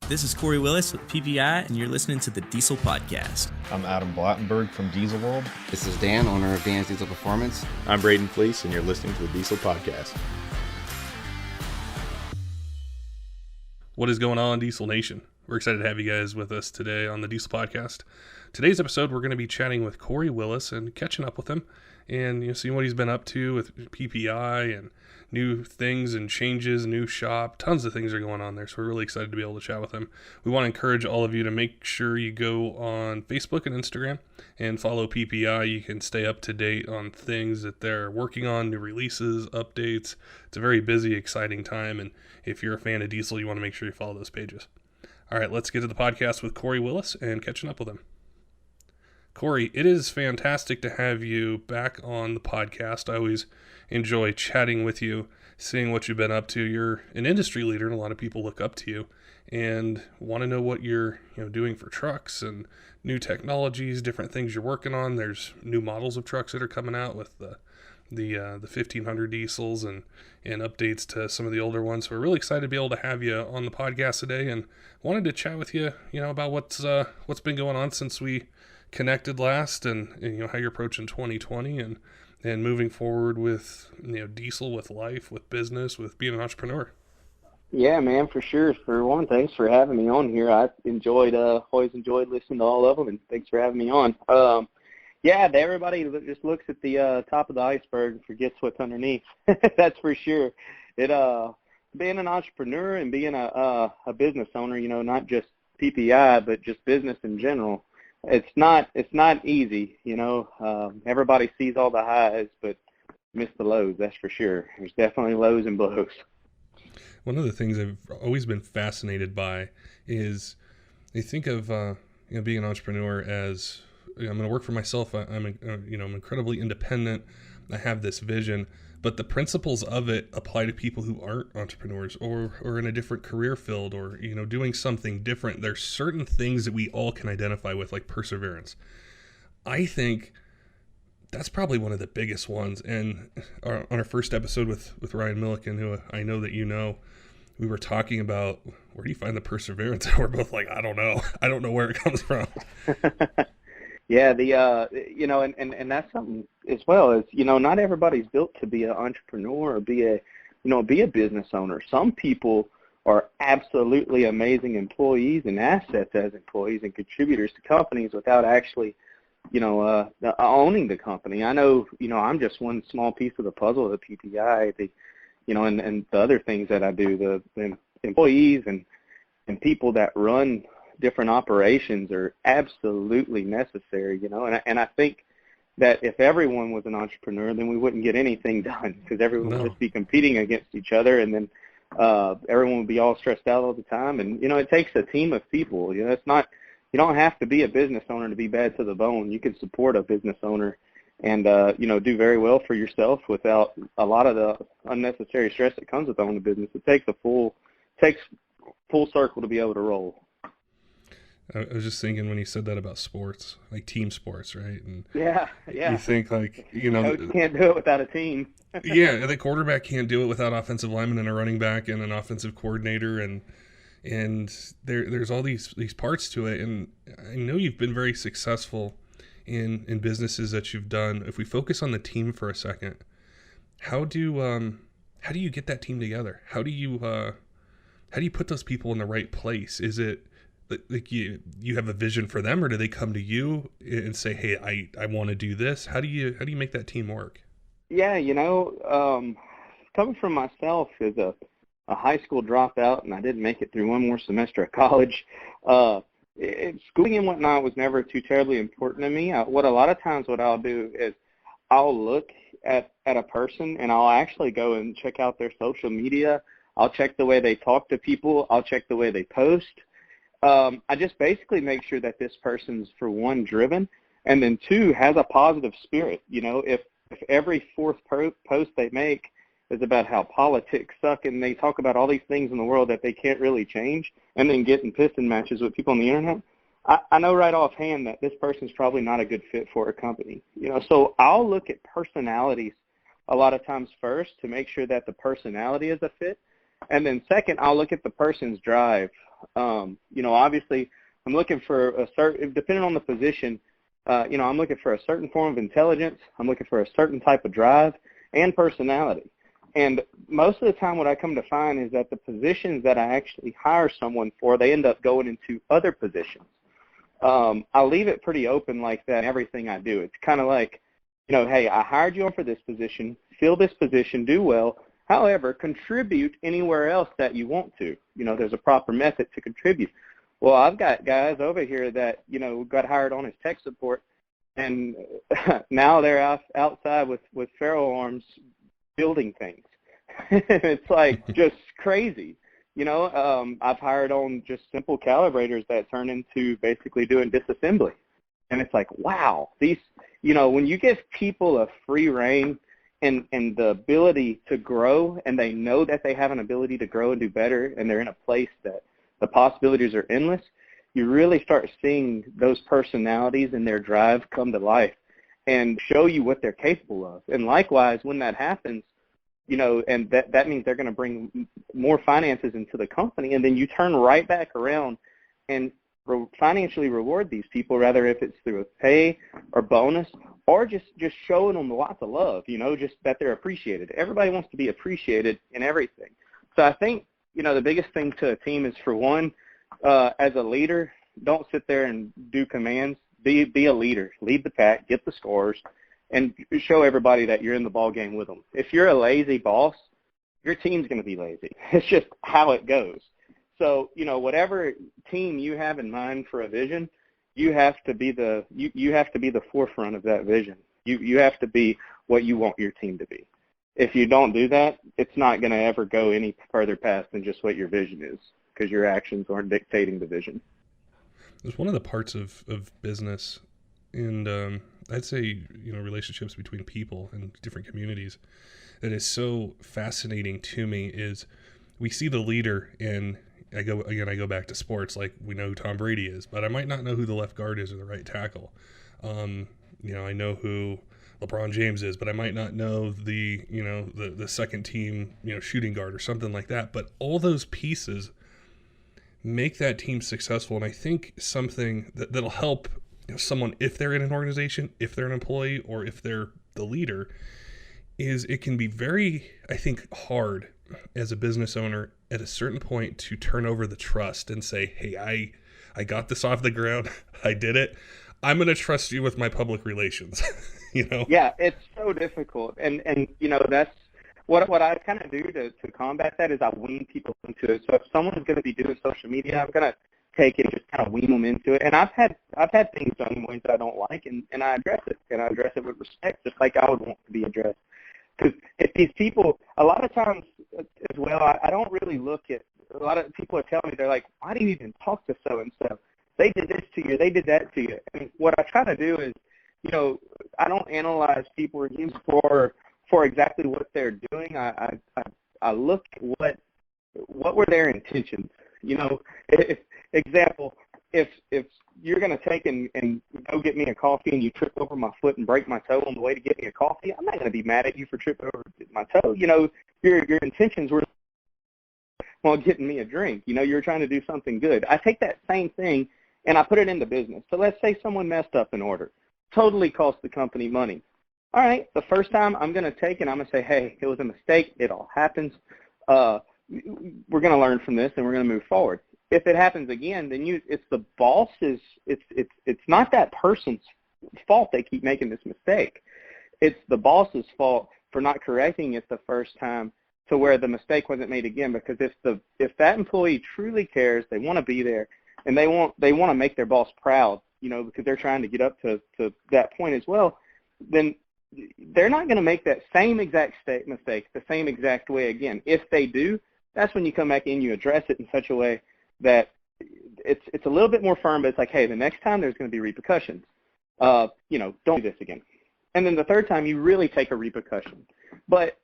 This is Kory Willis with PPEI, and you're listening to the Diesel Podcast. I'm Adam Blattenberg from Diesel World. This is Dan, owner of ATS Diesel Performance. I'm Braden Fleece, and you're listening to the Diesel Podcast. What is going on, Diesel Nation? We're excited to have you guys with us today on the Diesel Podcast. Today's episode, we're going to be chatting with Kory Willis and catching up with him and seeing what he's been up to with PPEI and new things and changes, new shop. Tons of things are going on there, so we're really excited to be able to chat with him. We want to encourage all of you to make sure you go on Facebook and Instagram and follow PPEI. You can stay up to date on things that they're working on, new releases, updates. It's a very busy, exciting time, and if you're a fan of diesel, you want to make sure you follow those pages. All right, let's get to the podcast with Kory Willis and catching up with him. Kory, it is fantastic to have you back on the podcast. I always enjoy chatting with you, seeing what you've been up to. You're an industry leader, and a lot of people look up to you and want to know what you're doing for trucks and new technologies, different things you're working on. There's new models of trucks that are coming out with the 1500 diesels and updates to some of the older ones. So we're really excited to be able to have you on the podcast today, and wanted to chat with you, about what's been going on since we connected last, and how you're approaching 2020 and moving forward with diesel, with life, with business, with being an entrepreneur. Yeah, man, for sure. For one, thanks for having me on here. I always enjoyed listening to all of them, and thanks for having me on. Everybody just looks at the top of the iceberg and forgets what's underneath. That's for sure. Being an entrepreneur and being a business owner, not just PPEI, but just business in general, it's not easy. Everybody sees all the highs, but miss the lows. That's for sure. There's definitely lows and blows. One of the things I've always been fascinated by is I think of being an entrepreneur as I'm going to work for myself. I'm incredibly independent. I have this vision, but the principles of it apply to people who aren't entrepreneurs or in a different career field or, doing something different. There's certain things that we all can identify with, like perseverance. I think that's probably one of the biggest ones. And on our first episode with Ryan Milliken, who I know that we were talking about, where do you find the perseverance? And we're both like, I don't know. I don't know where it comes from. Yeah, and that's something as well as, not everybody's built to be an entrepreneur or be a business owner. Some people are absolutely amazing employees and assets as employees and contributors to companies without actually, owning the company. I know, I'm just one small piece of the puzzle of the PPEI, and the other things that I do, the employees and people that run different operations are absolutely necessary, and I think that if everyone was an entrepreneur, then we wouldn't get anything done, because everyone would just be competing against each other, and then everyone would be all stressed out all the time. And it takes a team of people. It's not, you don't have to be a business owner to be bad to the bone. You can support a business owner and do very well for yourself without a lot of the unnecessary stress that comes with owning a business. It takes full circle to be able to roll. I was just thinking when you said that about sports, like team sports, right? And yeah. You think like, Coach can't do it without a team. Yeah, the quarterback can't do it without offensive linemen and a running back and an offensive coordinator, and there's all these parts to it. And I know you've been very successful in businesses that you've done. If we focus on the team for a second, how do you get that team together? How do you put those people in the right place? Is it like you have a vision for them, or do they come to you and say, hey, I want to do this? How do you make that team work? Yeah, coming from myself as a high school dropout, and I didn't make it through one more semester of college, schooling and whatnot was never too terribly important to me. What I'll do is I'll look at a person, and I'll actually go and check out their social media. I'll check the way they talk to people. I'll check the way they post. I just basically make sure that this person's, for one, driven, and then two, has a positive spirit. If every fourth post they make is about how politics suck and they talk about all these things in the world that they can't really change, and then get in piston matches with people on the internet, I know right offhand that this person's probably not a good fit for a company. So I'll look at personalities a lot of times first to make sure that the personality is a fit. And then second, I'll look at the person's drive. Obviously I'm looking for a certain, depending on the position, I'm looking for a certain form of intelligence. I'm looking for a certain type of drive and personality. And most of the time what I come to find is that the positions that I actually hire someone for, they end up going into other positions. I leave it pretty open like that in everything I do. It's kind of like, hey, I hired you on for this position, fill this position, do well. However, contribute anywhere else that you want to. There's a proper method to contribute. Well, I've got guys over here that, got hired on as tech support, and now they're outside with ferro arms building things. It's like just crazy. I've hired on just simple calibrators that turn into basically doing disassembly. And it's like, wow, these, when you give people a free rein and the ability to grow, and they know that they have an ability to grow and do better, and they're in a place that the possibilities are endless, you really start seeing those personalities and their drive come to life and show you what they're capable of. And likewise, when that happens, and that means they're going to bring more finances into the company, and then you turn right back around and financially reward these people, rather if it's through a pay or bonus or just showing them lots of love, just that they're appreciated. Everybody wants to be appreciated in everything. So I think, the biggest thing to a team is, for one, as a leader, don't sit there and do commands. Be a leader. Lead the pack, get the scores, and show everybody that you're in the ball game with them. If you're a lazy boss, your team's going to be lazy. It's just how it goes. So, whatever team you have in mind for a vision, you have to be the forefront of that vision. You have to be what you want your team to be. If you don't do that, it's not going to ever go any further past than just what your vision is, because your actions aren't dictating the vision. There's one of the parts of business, and I'd say, relationships between people and different communities, that is so fascinating to me is we see the leader, and I go back to sports, like we know who Tom Brady is, but I might not know who the left guard is or the right tackle. I know who LeBron James is, but I might not know the second team, shooting guard or something like that. But all those pieces make that team successful. And I think something that'll help someone, if they're in an organization, if they're an employee, or if they're the leader, is it can be very, I think, hard as a business owner at a certain point to turn over the trust and say, hey, I got this off the ground. I did it. I'm going to trust you with my public relations. Yeah, it's so difficult. And that's what I kind of do to combat that, is I wean people into it. So if someone's going to be doing social media, I'm going to take it and just kind of wean them into it. And I've had things done in ways that I don't like, and I address it. And I address it with respect, just like I would want to be addressed. Because if these people, a lot of times as well, I don't really look at, a lot of people are telling me, they're like, why do you even talk to so-and-so? They did this to you, they did that to you. And what I try to do is, I don't analyze people reviews for exactly what they're doing. I look at what were their intentions. Example, if you're going to take and go get me a coffee and you trip over my foot and break my toe on the way to get me a coffee, I'm not going to be mad at you for tripping over my toe. Your intentions were while getting me a drink. You're trying to do something good. I take that same thing and I put it into business. So let's say someone messed up an order. Totally cost the company money. All right, the first time I'm going to take it, I'm going to say, hey, it was a mistake. It all happens. We're going to learn from this and we're going to move forward. If it happens again, then it's the boss's, it's not that person's fault they keep making this mistake. It's the boss's fault for not correcting it the first time to where the mistake wasn't made again. Because if that employee truly cares, they want to be there, and they want to make their boss proud, because they're trying to get up to that point as well, then they're not going to make that same exact mistake the same exact way again. If they do, that's when you come back in, you address it in such a way that it's a little bit more firm, but it's like, hey, the next time there's going to be repercussions. Don't do this again. And then the third time, you really take a repercussion. But,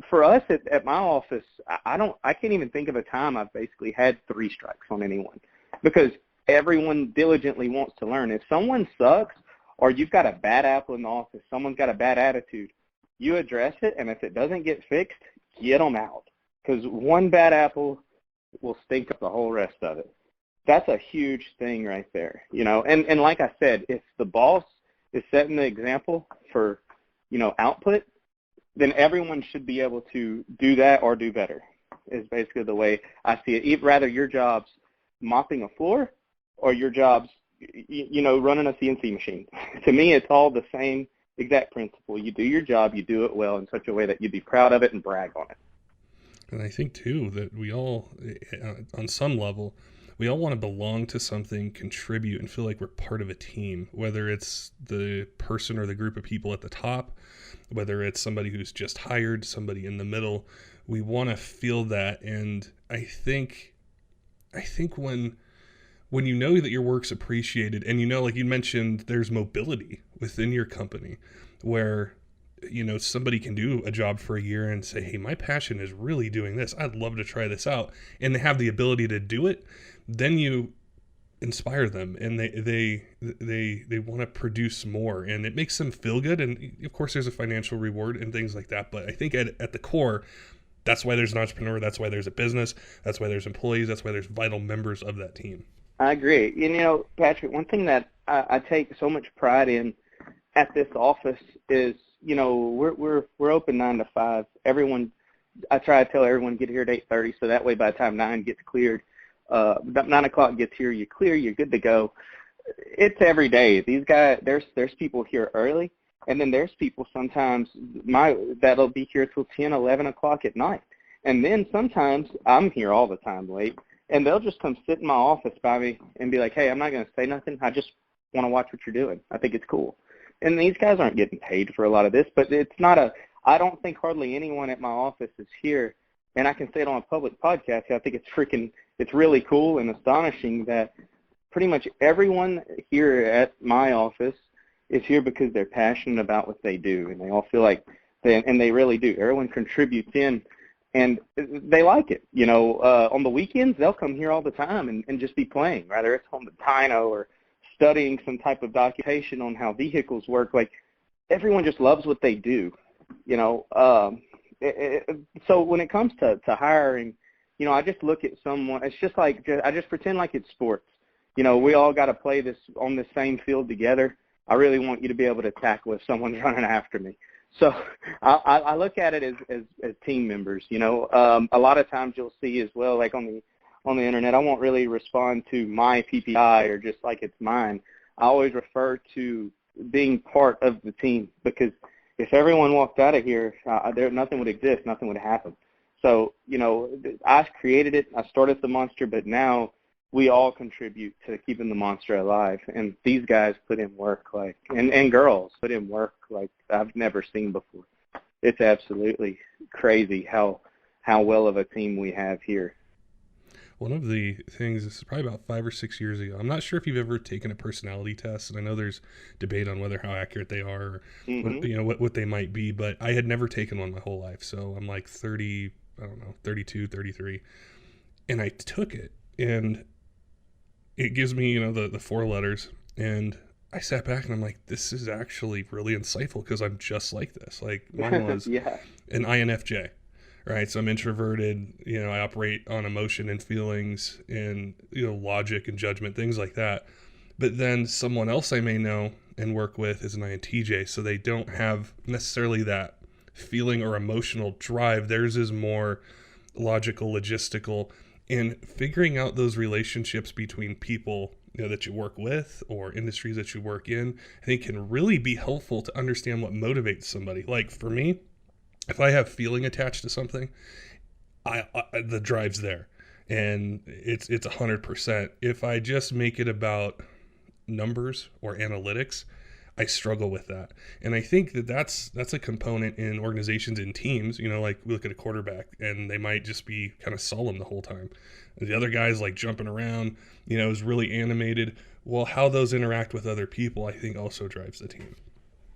for us at my office, I can't even think of a time I've basically had 3 strikes on anyone, because everyone diligently wants to learn. If someone sucks or you've got a bad apple in the office, someone's got a bad attitude, you address it, and if it doesn't get fixed, get them out. Because one bad apple will stink up the whole rest of it. That's a huge thing right there, you know. And like I said, if the boss is setting the example for, you know, output, then everyone should be able to do that or do better, is basically the way I see it. Rather your job's mopping a floor or your job's, you know, running a CNC machine. To me, it's all the same exact principle. You do your job, you do it well in such a way that you'd be proud of it and brag on it. And I think, too, that we all, on some level, we all want to belong to something, contribute, and feel like we're part of a team, whether it's the person or the group of people at the top, whether it's somebody who's just hired, somebody in the middle. We want to feel that. And I think when you know that your work's appreciated, and you know, like you mentioned, there's mobility within your company where, you know, somebody can do a job for a year and say, hey, my passion is really doing this. I'd love to try this out. And they have the ability to do it. Then you inspire them, and they want to produce more, and it makes them feel good. And of course there's a financial reward and things like that. But I think at the core, that's why there's an entrepreneur. That's why there's a business. That's why there's employees. That's why there's vital members of that team. I agree. You know, Patrick, one thing that I take so much pride in at this office is, you know, we're open 9 to 5. I try to tell everyone get here at 8:30, so that way by the time 9 gets cleared, 9 o'clock gets here, you clear, you're good to go. It's every day. These guys, there's people here early, and then there's people sometimes that'll be here till 10, 11 o'clock at night. And then sometimes I'm here all the time late, and they'll just come sit in my office by me and be like, hey, I'm not going to say nothing. I just want to watch what you're doing. I think it's cool. And these guys aren't getting paid for a lot of this, but I don't think hardly anyone at my office is here, and I can say it on a public podcast. I think it's really cool and astonishing that pretty much everyone here at my office is here because they're passionate about what they do, and they all feel like and they really do. Everyone contributes in, and they like it. You know, on the weekends, they'll come here all the time and just be playing, whether it's on the dyno or studying some type of documentation on how vehicles work. Like, everyone just loves what they do, you know. So when it comes to hiring, you know, I just look at someone. It's just like I just pretend like it's sports. You know, we all got to play this on the same field together. I really want you to be able to tackle if someone's running after me. So I look at it as team members. You know, a lot of times you'll see as well, like on the internet, I won't really respond to my PPEI or just like it's mine. I always refer to being part of the team, because if everyone walked out of here, nothing would exist, nothing would happen. So, you know, I created it, I started the monster, but now we all contribute to keeping the monster alive. And these guys put in work and girls put in work like I've never seen before. It's absolutely crazy how well of a team we have here. One of the things, this is probably about 5 or 6 years ago. I'm not sure if you've ever taken a personality test, and I know there's debate on how accurate they are, or what they might be, but I had never taken one my whole life. So I'm like 30, I don't know, 32, 33. And I took it, and it gives me, the 4 letters, and I sat back and I'm like, this is actually really insightful because I'm just like this. Like, mine was yeah. an INFJ. Right, so I'm introverted, I operate on emotion and feelings and, logic and judgment, things like that. But then someone else I may know and work with is an INTJ, so they don't have necessarily that feeling or emotional drive. Theirs is more logical, logistical, and figuring out those relationships between people, that you work with or industries that you work in, I think can really be helpful to understand what motivates somebody. Like for me, if I have feeling attached to something, the drive's there, and it's 100%. If I just make it about numbers or analytics, I struggle with that. And I think that's a component in organizations and teams. Like we look at a quarterback, and they might just be kind of solemn the whole time. The other guy's like jumping around, is really animated. Well, how those interact with other people, I think, also drives the team.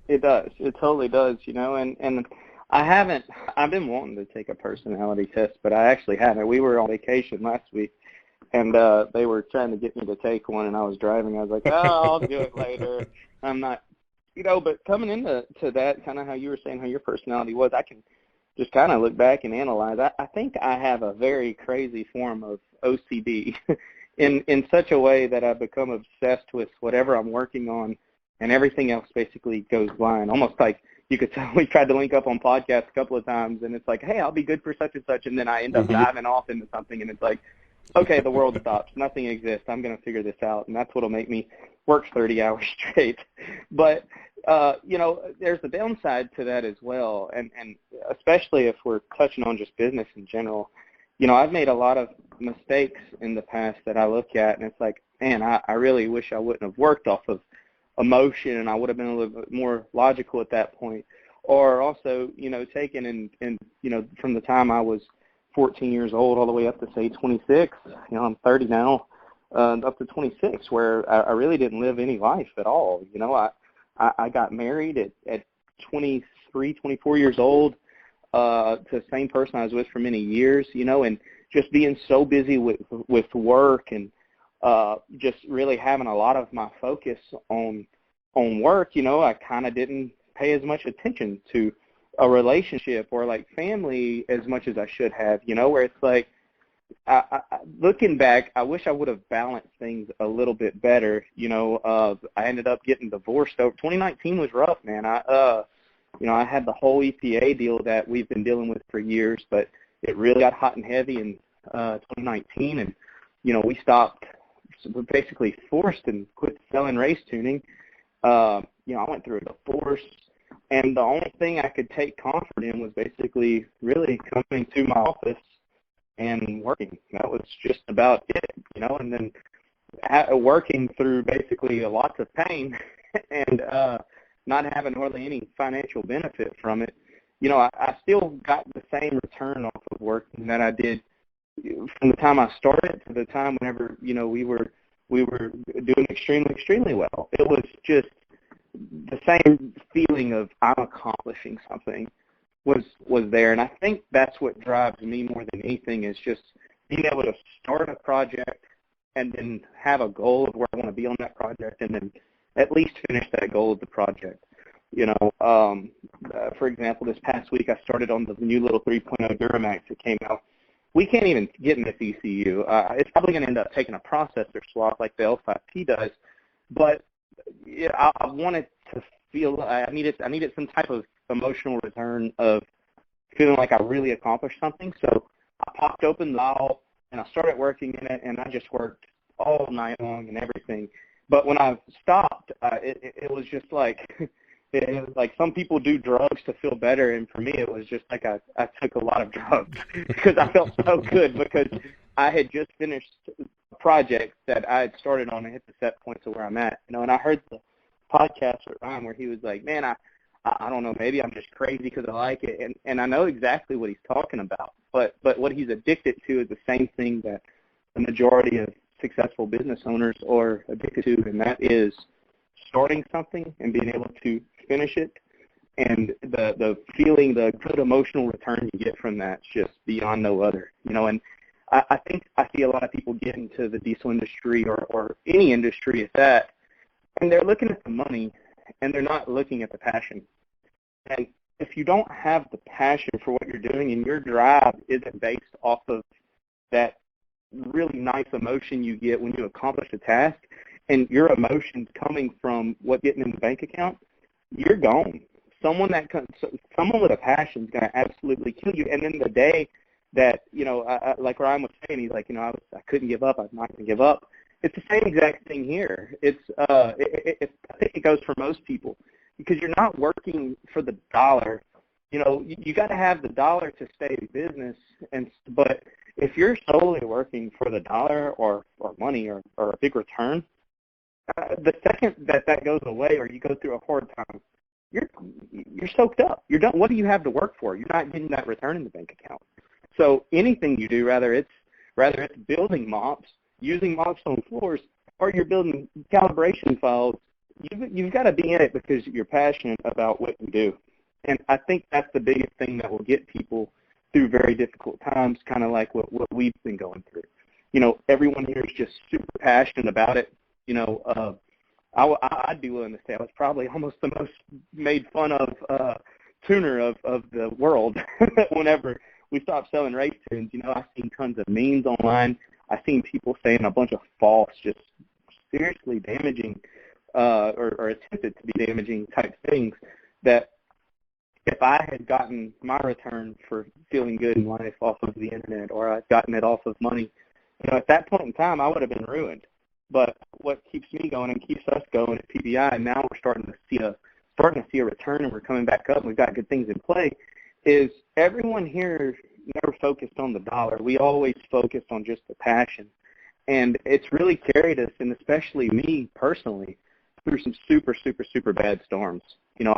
It does. It totally does. And I've been wanting to take a personality test, but I actually haven't. We were on vacation last week, and they were trying to get me to take one, and I was driving. I was like, I'll do it later. I'm not, but coming into that, kind of how you were saying how your personality was, I can just kind of look back and analyze, I think I have a very crazy form of OCD in such a way that I've become obsessed with whatever I'm working on, and everything else basically goes blind. Almost like you could tell we tried to link up on podcasts a couple of times, and it's like, hey, I'll be good for such and such, and then I end up diving off into something, and it's like, okay, the world stops. Nothing exists. I'm going to figure this out, and that's what will make me work 30 hours straight. But, there's the downside to that as well, and especially if we're touching on just business in general. I've made a lot of mistakes in the past that I look at, and it's like, man, I really wish I wouldn't have worked off of emotion, and I would have been a little bit more logical at that point. Or also, taken and from the time I was 14 years old all the way up to, say, 26, I'm 30 now, up to 26, where I really didn't live any life at all. I got married at 23, 24 years old to the same person I was with for many years, and just being so busy with work and just really having a lot of my focus on work, I kind of didn't pay as much attention to a relationship or like family as much as I should have, where it's like, looking back, I wish I would have balanced things a little bit better. I ended up getting divorced. 2019 was rough, man. I had the whole EPA deal that we've been dealing with for years, but it really got hot and heavy in 2019, and we stopped, basically forced and quit selling race tuning. I went through a divorce, and the only thing I could take comfort in was basically really coming to my office and working. That was just about it, and then working through basically lots of pain and not having hardly any financial benefit from it. I still got the same return off of working that I did from the time I started to the time whenever, we were doing extremely well. It was just the same feeling of I'm accomplishing something was there, and I think that's what drives me more than anything, is just being able to start a project and then have a goal of where I want to be on that project, and then at least finish that goal of the project. For example, this past week I started on the new little 3.0 Duramax that came out. We can't even get in this ECU. It's probably going to end up taking a processor swap like the L5P does, but I wanted to feel I needed some type of emotional return of feeling like I really accomplished something. So I popped open the dial and I started working in it, and I just worked all night long and everything. But when I stopped, it was just like it was like some people do drugs to feel better, and for me it was just like I took a lot of drugs because I felt so good, because I had just finished a project that I had started on and hit the set point to where I'm at. And I heard the podcast with Ryan where he was like, man, I don't know, maybe I'm just crazy because I like it, and I know exactly what he's talking about. But what he's addicted to is the same thing that the majority of successful business owners are addicted to, and that is starting something and being able to finish it, and the feeling, the good emotional return you get from that's just beyond no other. And I think I see a lot of people get into the diesel industry or any industry at that, and they're looking at the money and they're not looking at the passion. And if you don't have the passion for what you're doing and your drive isn't based off of that really nice emotion you get when you accomplish a task, and your emotions coming from what getting in the bank account, you're gone. Someone with a passion is going to absolutely kill you. And then the day that, like Ryan was saying, he's like, I couldn't give up. I'm not going to give up. It's the same exact thing here. I think it goes for most people, because you're not working for the dollar. You got to have the dollar to stay in business, but if you're solely working for the dollar or money or a big return, the second that goes away or you go through a hard time, you're soaked up. You're done. What do you have to work for? You're not getting that return in the bank account. So anything you do, rather it's building mops, using mops on floors, or you're building calibration files, you've got to be in it because you're passionate about what you do. And I think that's the biggest thing that will get people through very difficult times, kind of like what we've been going through. Everyone here is just super passionate about it. I'd be willing to say I was probably almost the most made fun of tuner of the world whenever we stopped selling race tunes. I've seen tons of memes online. I've seen people saying a bunch of false, just seriously damaging or attempted to be damaging type things that if I had gotten my return for feeling good in life off of the internet, or I'd gotten it off of money, at that point in time, I would have been ruined. But what keeps me going and keeps us going at PPEI, and now we're starting to see a return, and we're coming back up, and we've got good things in play, is everyone here never focused on the dollar. We always focused on just the passion. And it's really carried us, and especially me personally, through some super, super, super bad storms.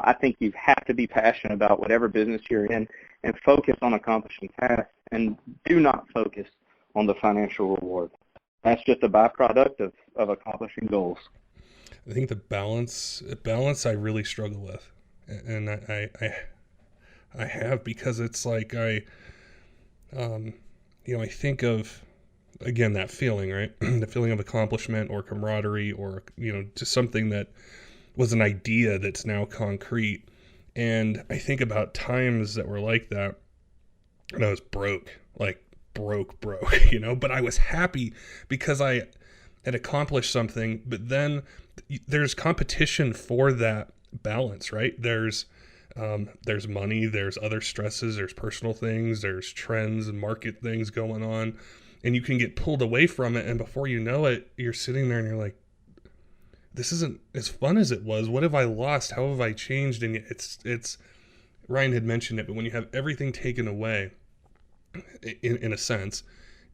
I think you have to be passionate about whatever business you're in and focus on accomplishing tasks, and do not focus on the financial reward. That's just a byproduct of accomplishing goals. I think the balance I really struggle with, and I have, because it's like I think of, again, that feeling, right? The feeling of accomplishment or camaraderie, or just something that was an idea that's now concrete. And I think about times that were like that, and I was broke, but I was happy because I had accomplished something. But then there's competition for that balance, right? There's money, there's other stresses, there's personal things, there's trends and market things going on, and you can get pulled away from it. And before you know it, you're sitting there and you're like, this isn't as fun as it was. What have I lost? How have I changed? And it's Ryan had mentioned it, but when you have everything taken away, in a sense,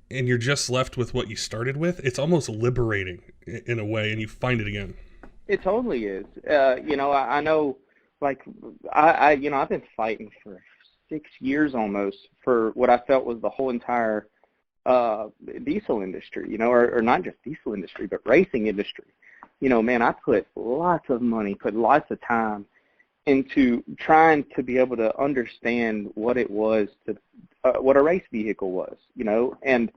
and you're just left with what you started with, it's almost liberating in a way, and you find it again. It totally is. I know, like, I've been fighting for 6 years almost for what I felt was the whole entire diesel industry, or not just diesel industry, but racing industry. Man, I put lots of money, put lots of time into trying to be able to understand what it was what a race vehicle was, and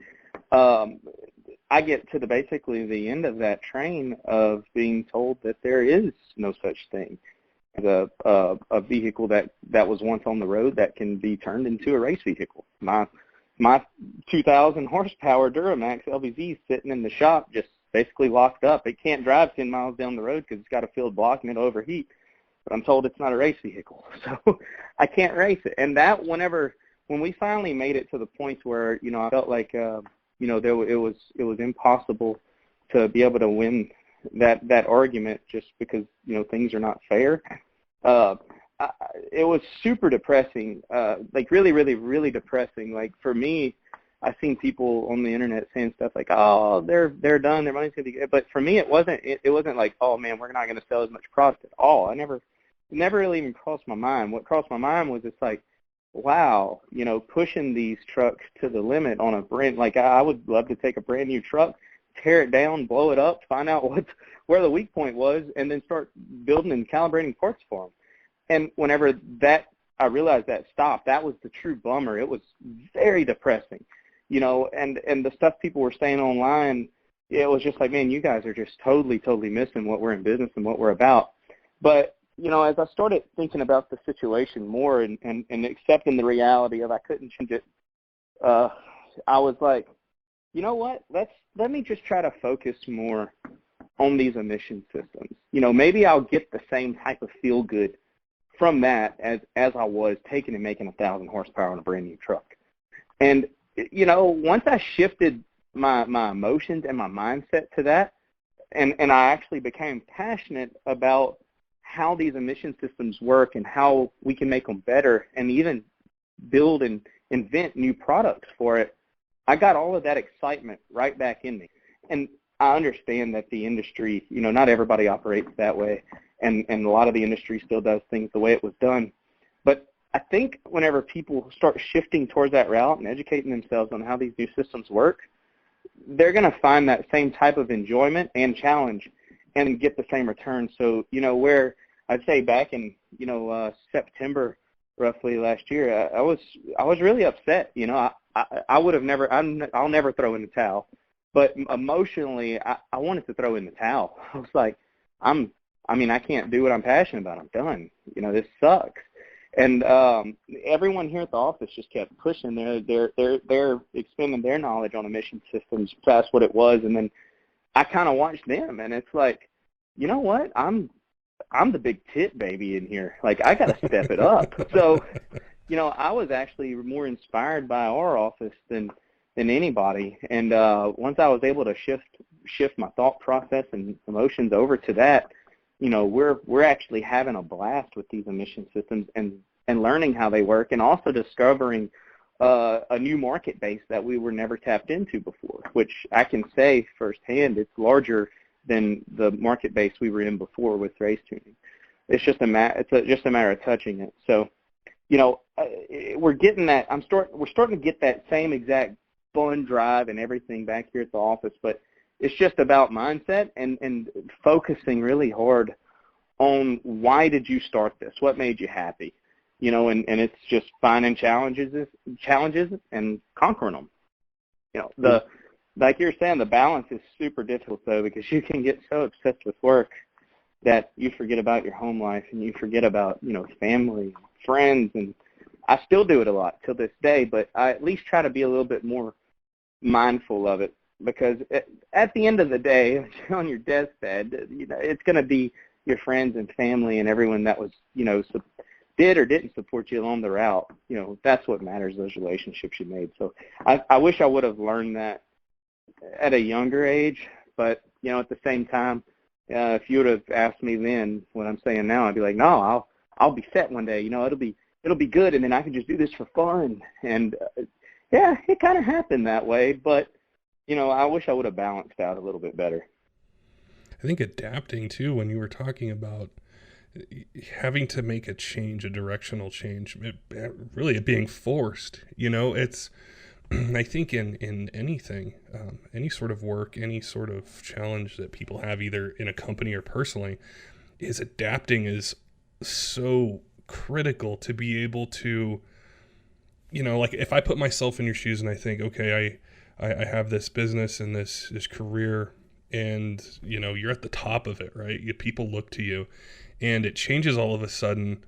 I get to basically the end of that train of being told that there is no such thing as a vehicle that was once on the road that can be turned into a race vehicle. My 2,000 horsepower Duramax LVZ is sitting in the shop, just basically locked up. It can't drive 10 miles down the road because it's got a field block and it'll overheat. But I'm told it's not a race vehicle, so I can't race it. And that when we finally made it to the point where I felt like it was impossible to be able to win that argument just because things are not fair. It was super depressing, like really, really, really depressing. Like for me, I've seen people on the internet saying stuff like, "Oh, they're done, their money's gonna be good." But for me, it wasn't like, "Oh man, we're not gonna sell as much product at all." It never really even crossed my mind. What crossed my mind was it's like, wow, pushing these trucks to the limit on a brand. Like I would love to take a brand new truck, tear it down, blow it up, find out where the weak point was, and then start building and calibrating parts for them. And whenever I realized that stopped, that was the true bummer. It was very depressing. And the stuff people were saying online, it was just like, man, you guys are just totally, totally missing what we're in business and what we're about. But, as I started thinking about the situation more and accepting the reality of I couldn't change it, I was like, you know what, let me just try to focus more on these emission systems. Maybe I'll get the same type of feel good from that as I was taking and making 1,000 horsepower on a brand new truck. And once I shifted my emotions and my mindset to that, and I actually became passionate about how these emission systems work and how we can make them better and even build and invent new products for it, I got all of that excitement right back in me. And I understand that the industry, not everybody operates that way, and a lot of the industry still does things the way it was done. But I think whenever people start shifting towards that route and educating themselves on how these new systems work, they're going to find that same type of enjoyment and challenge and get the same return. So, where I'd say back in, September roughly last year, I was really upset. I would have never, I'll never throw in the towel. But emotionally, I wanted to throw in the towel. I was like, I can't do what I'm passionate about. I'm done. This sucks. And everyone here at the office just kept pushing. They're expanding their knowledge on emission systems past what it was, and then I kind of watched them, and it's like, you know what? I'm the big tit baby in here. Like, I got to step it up. So, you know, I was actually more inspired by our office than anybody. And once I was able to shift my thought process and emotions over to that, you know, we're actually having a blast with these emission systems and learning how they work, and also discovering a new market base that we were never tapped into before, which I can say firsthand, it's larger than the market base we were in before with race tuning. It's just just a matter of touching it. So, you know, we're getting that. We're starting to get that same exact fun drive and everything back here at the office, but it's just about mindset and focusing really hard on why did you start this? What made you happy? You know, and it's just finding challenges and conquering them. You know, like you're saying, the balance is super difficult, though, because you can get so obsessed with work that you forget about your home life and you forget about, you know, family, friends, and I still do it a lot till this day, but I at least try to be a little bit more mindful of it, because at the end of the day, on your deathbed, you know, it's going to be your friends and family and everyone that was, you know, did or didn't support you along the route. You know, that's what matters, those relationships you made. So I wish I would have learned that at a younger age, but, you know, at the same time, if you would have asked me then what I'm saying now, I'd be like, no, I'll be set one day. You know, it'll be good, and then I can just do this for fun. And yeah, it kind of happened that way, but, you know, I wish I would have balanced out a little bit better. I think adapting too, when you were talking about having to make a change, a directional change, it being forced, you know, it's, I think in anything, any sort of work, any sort of challenge that people have either in a company or personally, is adapting is so critical to be able to, you know, like if I put myself in your shoes and I think, okay, I have this business and this career, and, you know, you're at the top of it, right? People look to you, and it changes all of a sudden.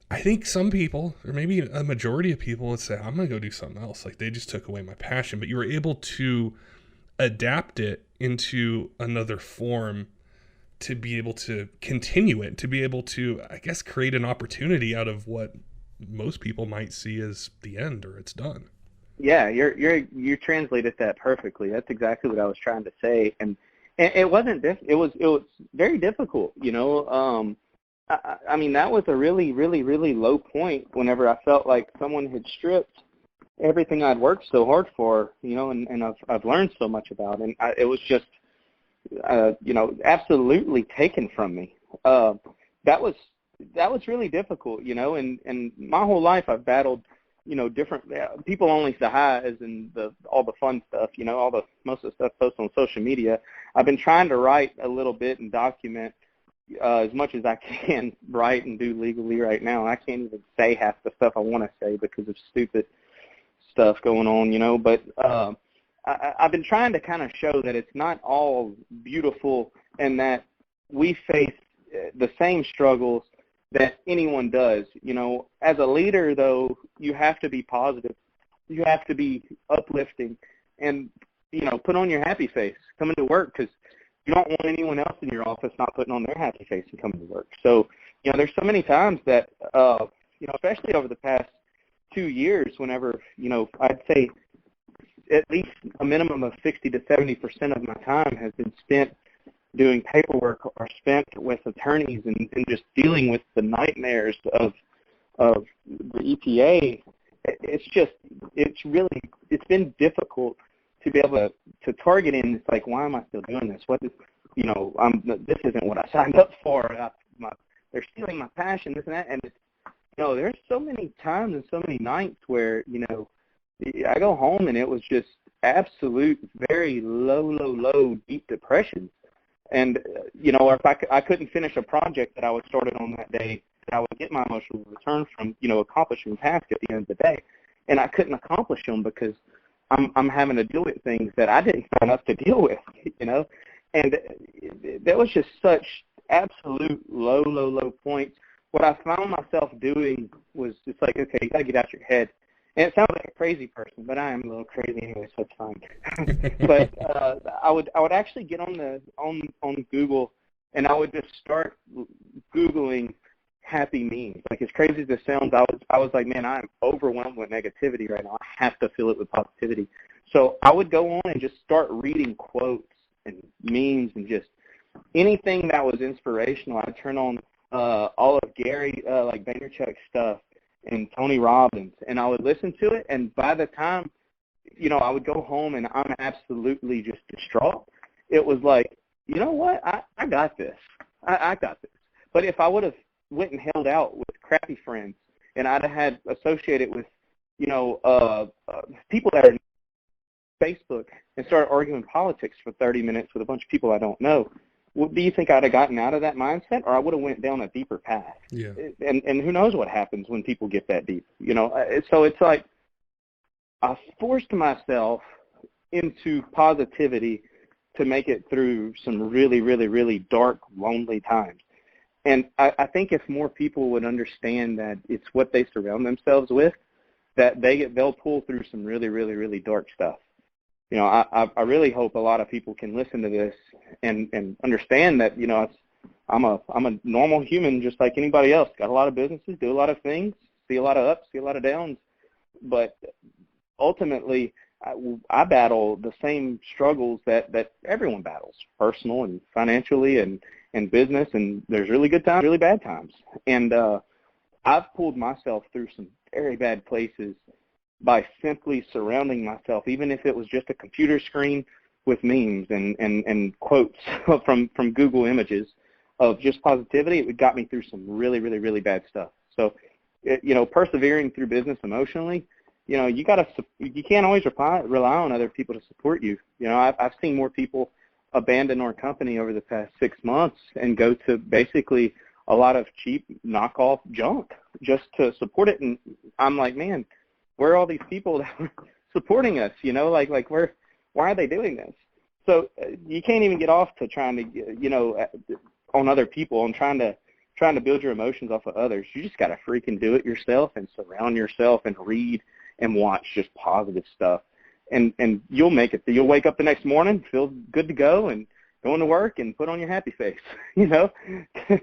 I think some people, or maybe a majority of people, would say, I'm going to go do something else. Like, they just took away my passion. But you were able to adapt it into another form to be able to continue it, to be able to, I guess, create an opportunity out of what most people might see as the end, or it's done. Yeah, you translated that perfectly. That's exactly what I was trying to say. And it wasn't it was very difficult, you know. I mean, that was a really, really, really low point whenever I felt like someone had stripped everything I'd worked so hard for, you know, and I've learned so much about, and it was just, you know, absolutely taken from me. That was really difficult, you know, and my whole life I've battled, you know, different people only say hi as in all the fun stuff, you know, most of the stuff posted on social media. I've been trying to write a little bit and document as much as I can write and do legally right now. I can't even say half the stuff I want to say because of stupid stuff going on, you know. But I've been trying to kind of show that it's not all beautiful and that we face the same struggles that anyone does. You know, as a leader, though, you have to be positive. You have to be uplifting and, you know, put on your happy face coming to work, because you don't want anyone else in your office not putting on their happy face and coming to work. So, you know, there's so many times that, you know, especially over the past 2 years, whenever, you know, I'd say at least a minimum of 60 to 70% of my time has been spent doing paperwork or spent with attorneys and just dealing with the nightmares of the EPA. It's been difficult to be able to target in. It's like, why am I still doing this? You know, this isn't what I signed up for. They're stealing my passion, this and that. And it's, you know, there's so many times and so many nights where, you know, I go home and it was just absolute, very low, deep depression. And, you know, or if I couldn't finish a project that I was started on that day, that I would get my emotional return from, you know, accomplishing tasks at the end of the day. And I couldn't accomplish them because I'm having to deal with things that I didn't sign up to deal with, you know. And there was just such absolute low points what I found myself doing was just like, okay, you got to get out your head. And it sounds like a crazy person, but I am a little crazy anyway, so it's fine. But I would actually get on Google, and I would just start Googling happy memes. Like, as crazy as this sounds, I was like, man, I'm overwhelmed with negativity right now. I have to fill it with positivity. So I would go on and just start reading quotes and memes and just anything that was inspirational. I'd turn on all of Gary, like Vaynerchuk stuff, and Tony Robbins, and I would listen to it, and by the time, I would go home and I'm absolutely just distraught. It was like, you know what, I got this. I got this. But if I would have went and held out with crappy friends, and I'd have had associated with, people that are on Facebook and started arguing politics for 30 minutes with a bunch of people I don't know, do you think I'd have gotten out of that mindset, or I would have went down a deeper path? Yeah. And who knows what happens when people get that deep, So it's like I forced myself into positivity to make it through some really, really, really dark, lonely times. And I think if more people would understand that it's what they surround themselves with, that they'll pull through some really, really, really dark stuff. I really hope a lot of people can listen to this and understand that, I'm a normal human just like anybody else. Got a lot of businesses, do a lot of things, see a lot of ups, see a lot of downs. But ultimately, I battle the same struggles that everyone battles, personal and financially and business. And there's really good times, really bad times. And I've pulled myself through some very bad places by simply surrounding myself, even if it was just a computer screen with memes and quotes from Google images of just positivity. It got me through some really, really, really bad stuff. So, persevering through business emotionally, you can't always rely on other people to support you. I've seen more people abandon our company over the past 6 months and go to basically a lot of cheap knockoff junk just to support it. And I'm like, man, where are all these people that are supporting us? Why are they doing this? So you can't even get off to trying to, on other people and trying to build your emotions off of others. You just got to freaking do it yourself and surround yourself and read and watch just positive stuff. And you'll make it. You'll wake up the next morning, feel good to go, and go into work and put on your happy face. You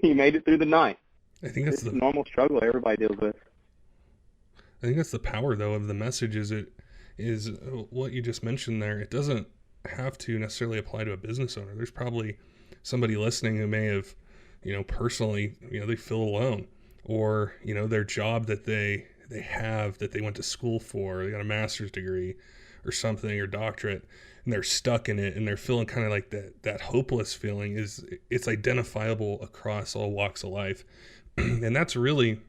made it through the night. I think that's the normal struggle everybody deals with. I think that's the power, though, of the message. Is what you just mentioned there. It doesn't have to necessarily apply to a business owner. There's probably somebody listening who may have, personally, they feel alone, or their job that they have that they went to school for, they got a master's degree or something, or doctorate, and they're stuck in it, and they're feeling kind of like that hopeless feeling. It's identifiable across all walks of life, and that's really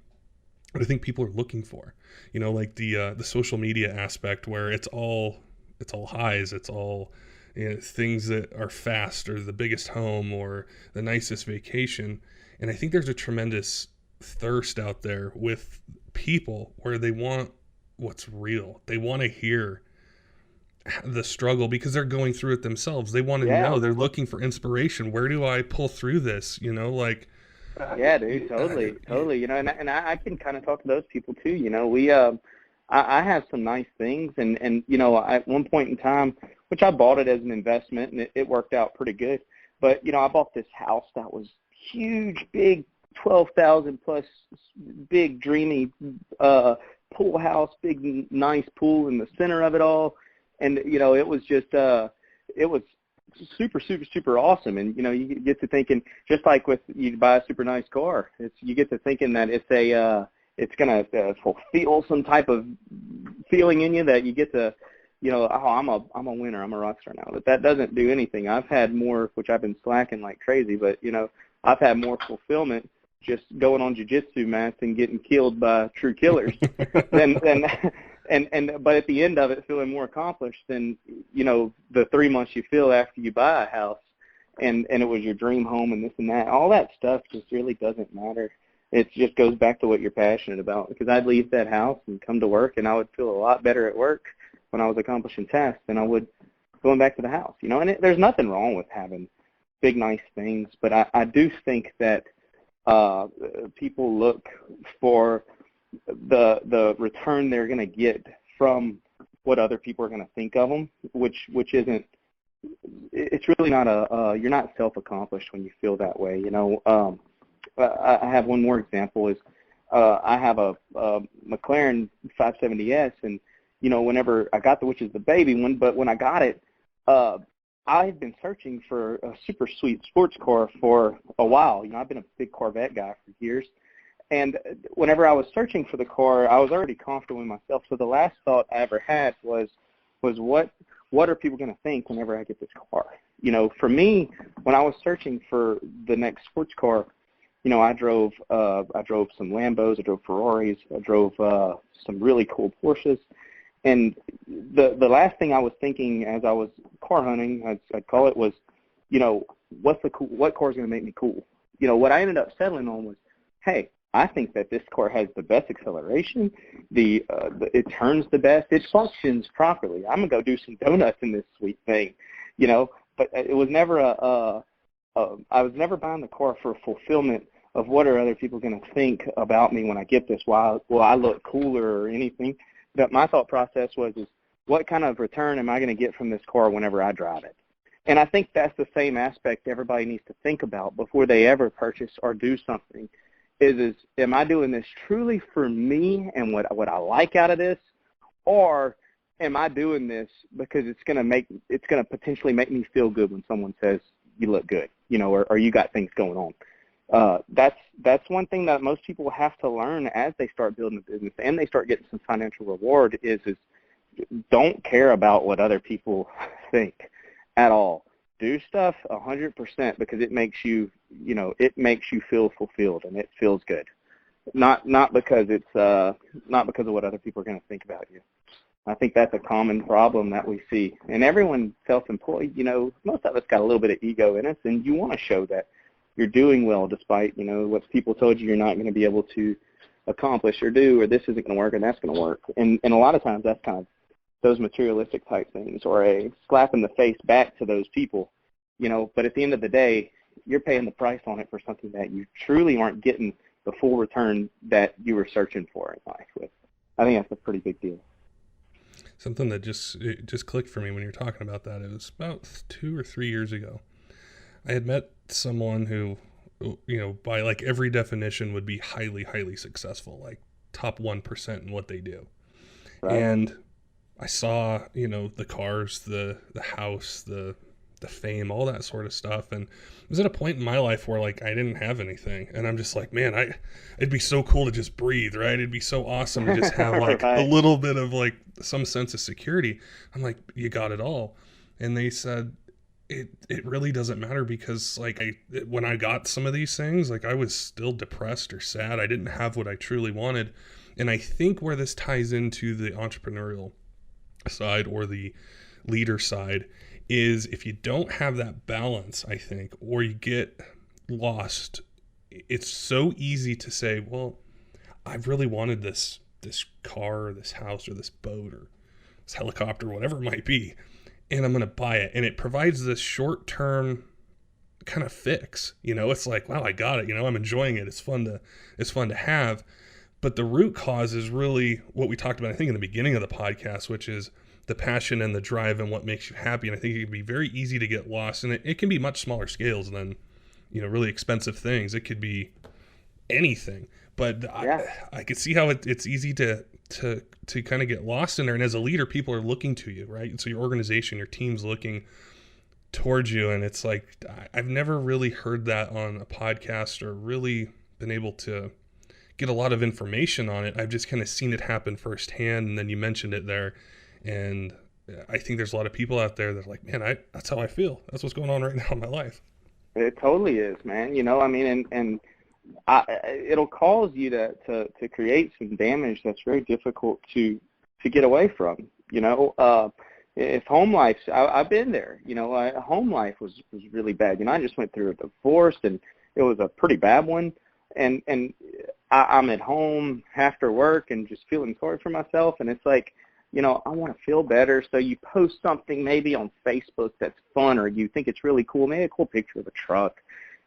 what I think people are looking for. Like the social media aspect, where it's all highs, it's all things that are fast, or the biggest home, or the nicest vacation. And I think there's a tremendous thirst out there with people where they want what's real. They want to hear the struggle because they're going through it themselves. They want to know. They're looking for inspiration. Where do I pull through this? Yeah, dude, totally. And I can kind of talk to those people too. We, I have some nice things, and at one point in time, which I bought it as an investment, and it worked out pretty good. But I bought this house that was huge, big, 12,000 plus, big, dreamy pool house, big, nice pool in the center of it all, and it was just it was super, super, super awesome. And you get to thinking, just like with you buy a super nice car, you get to thinking that it's gonna fulfill some type of feeling in you that you get to, I'm a winner, I'm a rock star now. But that doesn't do anything. I've had more, which I've been slacking like crazy, but I've had more fulfillment just going on jiu-jitsu mats and getting killed by true killers but at the end of it, feeling more accomplished than, the 3 months you feel after you buy a house and it was your dream home and this and that. All that stuff just really doesn't matter. It just goes back to what you're passionate about, because I'd leave that house and come to work, and I would feel a lot better at work when I was accomplishing tasks than I would going back to the house. And there's nothing wrong with having big, nice things, but I do think that people look for the return they're going to get from what other people are going to think of them, which isn't. It's really not you're not self-accomplished when you feel that way. I have one more example is I have a McLaren 570S, and whenever I got which is the baby one, but when I got it, I had been searching for a super sweet sports car for a while. I've been a big Corvette guy for years, and whenever I was searching for the car, I was already confident with myself. So the last thought I ever had was what are people going to think whenever I get this car? For me, when I was searching for the next sports car, I drove some Lambos, I drove Ferraris, I drove some really cool Porsches, and the last thing I was thinking as I was car hunting, I'd call it, was, what car is going to make me cool? What I ended up settling on was, hey, I think that this car has the best acceleration, it turns the best, it functions properly. I'm going to go do some donuts in this sweet thing, but it was never I was never buying the car for fulfillment of what are other people going to think about me when I get this, will I look cooler or anything. But my thought process was, what kind of return am I going to get from this car whenever I drive it? And I think that's the same aspect everybody needs to think about before they ever purchase or do something. Is am I doing this truly for me and what I like out of this, or am I doing this because it's going to potentially make me feel good when someone says you look good, or you got things going on. That's one thing that most people have to learn as they start building a business and they start getting some financial reward is don't care about what other people think at all. Do stuff 100% because it makes you feel fulfilled and it feels good. Not because it's not because of what other people are going to think about you. I think that's a common problem that we see. And everyone self-employed, most of us got a little bit of ego in us, and you want to show that you're doing well despite, what people told you you're not going to be able to accomplish or do, or this isn't going to work and that's going to work. And a lot of times that's kind of those materialistic type things, or a slap in the face back to those people, but at the end of the day, you're paying the price on it for something that you truly aren't getting the full return that you were searching for in life with. I think that's a pretty big deal. Something that just clicked for me when you're talking about that. It was about 2 or 3 years ago. I had met someone who, by like every definition would be highly, highly successful, like top 1% in what they do. Right. And I saw, the cars, the house, the fame, all that sort of stuff. And I was at a point in my life where like I didn't have anything. And I'm just like, man, it'd be so cool to just breathe, right? It'd be so awesome to just have like right. a little bit of like some sense of security. I'm like, you got it all. And they said, it really doesn't matter because like when I got some of these things, like I was still depressed or sad. I didn't have what I truly wanted. And I think where this ties into the entrepreneurial side or the leader side is if you don't have that balance, I think, or you get lost, it's so easy to say, well, I really wanted this car or this house or this boat or this helicopter, whatever it might be, and I'm going to buy it. And it provides this short-term kind of fix. It's like, wow, I got it. I'm enjoying it. It's fun to have. But the root cause is really what we talked about, I think, in the beginning of the podcast, which is the passion and the drive and what makes you happy. And I think it can be very easy to get lost. And it can be much smaller scales than, really expensive things. It could be anything. But yeah. I could see how it's easy to kind of get lost in there. And as a leader, people are looking to you, right? And so your organization, your team's looking towards you. And it's like, I've never really heard that on a podcast or really been able to get a lot of information on it. I've just kind of seen it happen firsthand. And then you mentioned it there. And I think there's a lot of people out there that are like, man, that's how I feel. That's what's going on right now in my life. It totally is, man. And it'll cause you to create some damage that's very difficult to get away from. If home life, I've been there. Home life was really bad. I just went through a divorce, and it was a pretty bad one. And I'm at home after work and just feeling sorry for myself, and it's like, I want to feel better. So you post something maybe on Facebook that's fun, or you think it's really cool, maybe a cool picture of a truck,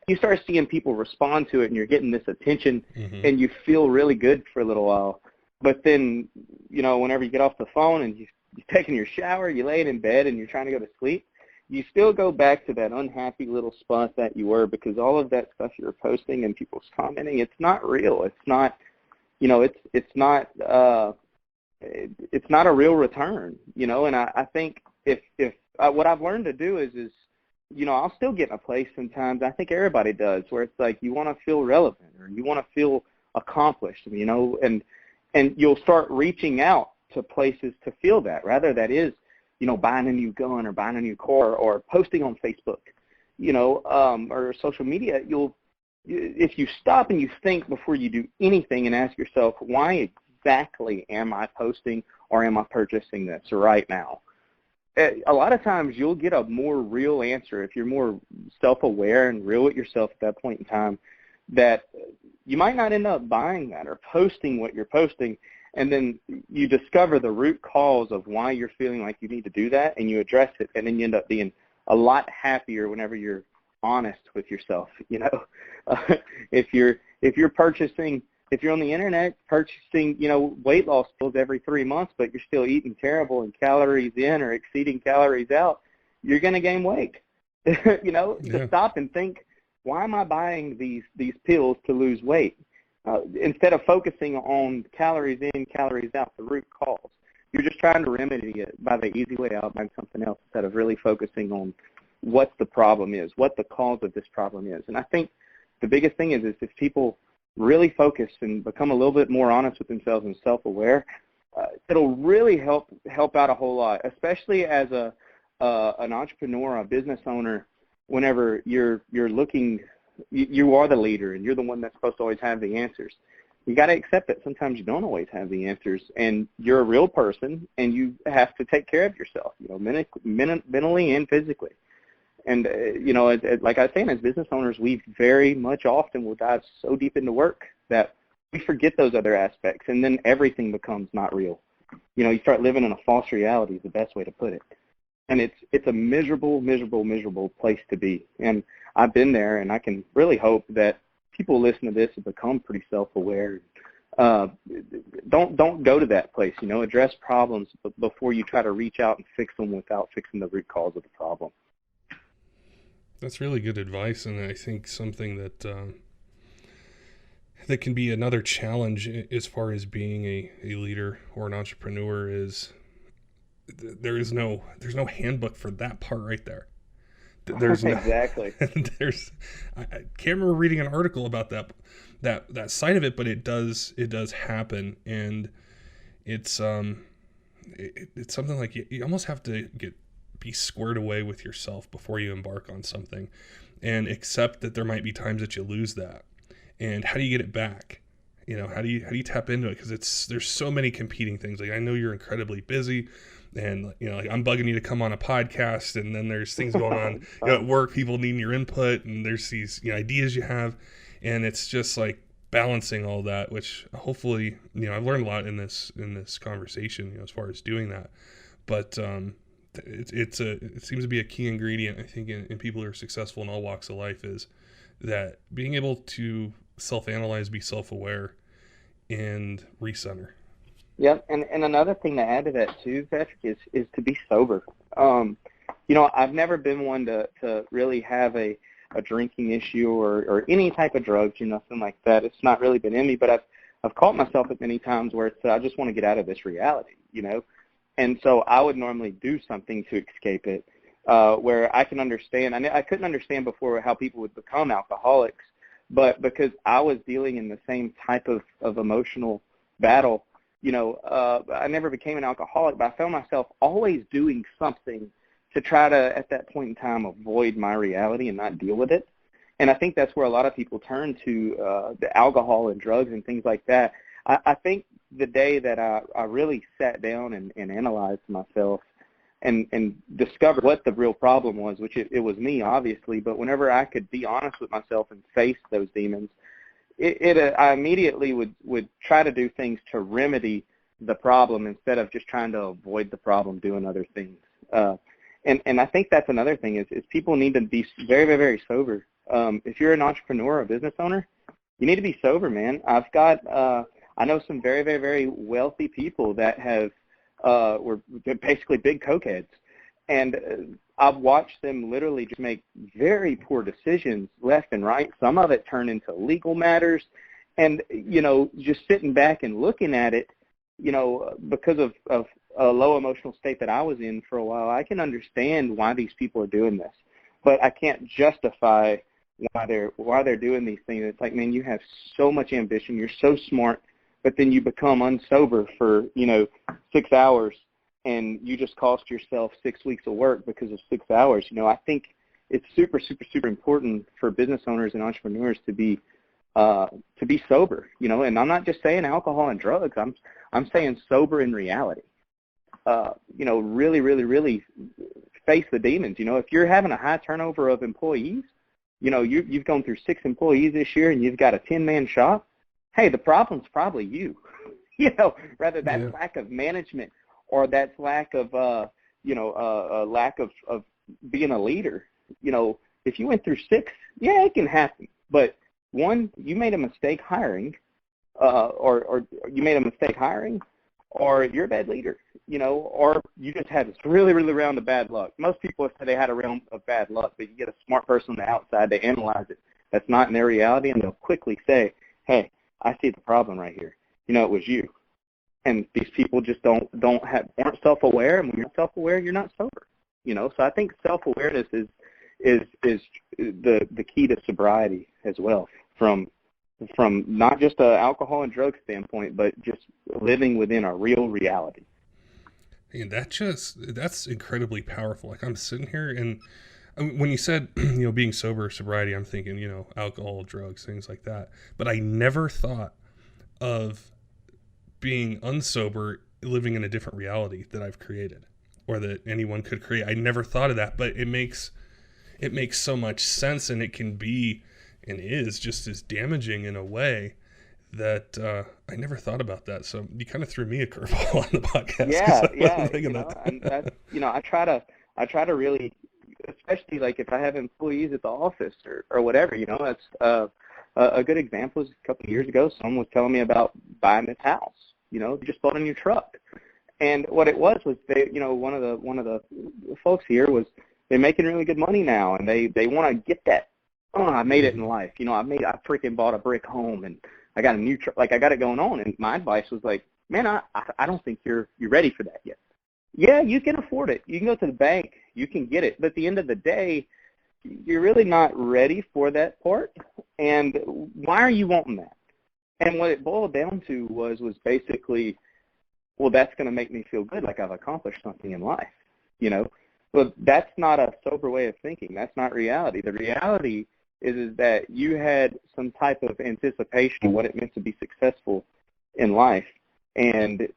you start seeing people respond to it, and you're getting this attention, and you feel really good for a little while. But then, you know, whenever you get off the phone and you're taking your shower, you lay in bed, and you're trying to go to sleep, you still go back to that unhappy little spot that you were, because all of that stuff you were posting and people's commenting, it's not real. It's not, you know, it's not a real return, you know. And I think if what I've learned to do is, you know, I'll still get in a place sometimes, I think everybody does, where it's like you want to feel relevant or you want to feel accomplished, you know, and you'll start reaching out to places to feel that, rather that is, you know, buying a new gun or buying a new car or posting on Facebook, you know, or social media. If you stop and you think before you do anything and ask yourself, why exactly am I posting or am I purchasing this right now? A lot of times you'll get a more real answer if you're more self-aware and real with yourself at that point in time, that you might not end up buying that or posting what you're posting, and then you discover the root cause of why you're feeling like you need to do that, and you address it, and then you end up being a lot happier whenever you're honest with yourself. You know, if you're purchasing, if you're on the internet purchasing, you know, weight loss pills every 3 months, but you're still eating terrible and calories in or exceeding calories out, you're going to gain weight. You know, to stop and think, why am I buying these pills to lose weight? Instead of focusing on calories in, calories out, the root cause. You're just trying to remedy it by the easy way out, by something else, instead of really focusing on what the problem is, what the cause of this problem is. And I think the biggest thing is if people really focus and become a little bit more honest with themselves and self-aware, it'll really help out a whole lot, especially as an entrepreneur, a business owner. Whenever you're looking, you are the leader and you're the one that's supposed to always have the answers. You got to accept that sometimes you don't always have the answers, and you're a real person, and you have to take care of yourself, you know, mentally and physically. And, you know, like I was saying, as business owners, we very much often will dive so deep into work that we forget those other aspects, and then everything becomes not real. You know, you start living in a false reality is the best way to put it. And it's a miserable, miserable, miserable place to be. And I've been there, and I can really hope that people listen to this and become pretty self-aware. Don't go to that place, you know. Address problems before you try to reach out and fix them without fixing the root cause of the problem. That's really good advice, and I think something that that can be another challenge as far as being a leader or an entrepreneur is there's no handbook for that part right there. There's no, exactly. I can't remember reading an article about that side of it, but it does happen, and it's something like you almost have to be squared away with yourself before you embark on something, and accept that there might be times that you lose that. And how do you get it back? You know, how do you tap into it? Because there's so many competing things. Like, I know you're incredibly busy, and you know, like, I'm bugging you to come on a podcast, and then there's things going on you know, at work, people needing your input, and there's these, you know, ideas you have, and it's just like balancing all that. Which hopefully, you know, I've learned a lot in this conversation, you know, as far as doing that. But it seems to be a key ingredient, I think, in people who are successful in all walks of life, is that being able to self-analyze, be self-aware, and recenter. Yep, and another thing to add to that too, Patrick, is to be sober. You know, I've never been one to really have a drinking issue or any type of drugs, you know, nothing like that. It's not really been in me, but I've caught myself at many times where it's I just want to get out of this reality, you know. And so I would normally do something to escape it, where I can understand. I couldn't understand before how people would become alcoholics, but because I was dealing in the same type of emotional battle, you know, I never became an alcoholic, but I found myself always doing something to try to, at that point in time, avoid my reality and not deal with it. And I think that's where a lot of people turn to the alcohol and drugs and things like that. I think the day that I really sat down and analyzed myself and discovered what the real problem was, which it was me, obviously, but whenever I could be honest with myself and face those demons, I immediately would try to do things to remedy the problem instead of just trying to avoid the problem doing other things. And I think that's another thing is people need to be very, very, very sober if you're an entrepreneur or a business owner, you need to be sober, man. I know some very, very, very wealthy people that were basically big cokeheads. And I've watched them literally just make very poor decisions left and right. Some of it turn into legal matters. And, just sitting back and looking at it, because of a low emotional state that I was in for a while, I can understand why these people are doing this. But I can't justify why they're doing these things. It's like, man, you have so much ambition. You're so smart, but then you become unsober for, 6 hours, and you just cost yourself 6 weeks of work because of 6 hours. I think it's super, super, super important for business owners and entrepreneurs to be sober, and I'm not just saying alcohol and drugs. I'm saying sober in reality. Really, really, really face the demons. If you're having a high turnover of employees, you've gone through 6 employees this year and you've got a 10-man shop, hey, the problem's probably you, rather that's lack of management or that's lack of, lack of being a leader. If you went through 6, yeah, it can happen. But one, you made a mistake hiring, or you made a mistake hiring, or you're a bad leader, or you just had this really, really round of bad luck. Most people say they had a round of bad luck, but you get a smart person on the outside, they analyze it. That's not in their reality, and they'll quickly say, hey, I see the problem right here. It was you. And these people just aren't self-aware, and when you're self-aware, you're not sober. So I think self-awareness is the key to sobriety as well, from not just an alcohol and drug standpoint, but just living within a real reality. And that's incredibly powerful. Like, I'm sitting here, and when you said, being sober, sobriety, I'm thinking, alcohol, drugs, things like that. But I never thought of being unsober, living in a different reality that I've created or that anyone could create. I never thought of that, but it makes so much sense, and it can be and is just as damaging in a way that I never thought about that. So you kind of threw me a curveball on the podcast. And I try to really, especially like if I have employees at the office or whatever, that's a good example is a couple of years ago, someone was telling me about buying this house, just bought a new truck. And what it was they, one of the folks here was, they're making really good money now, and they want to get that. Oh, I made it in life. I freaking bought a brick home, and I got a new truck. Like, I got it going on. And my advice was like, man, I don't think you're ready for that yet. Yeah, you can afford it. You can go to the bank. You can get it. But at the end of the day, you're really not ready for that part. And why are you wanting that? And what it boiled down to was basically, well, that's going to make me feel good, like I've accomplished something in life, But that's not a sober way of thinking. That's not reality. The reality is that you had some type of anticipation of what it meant to be successful in life, and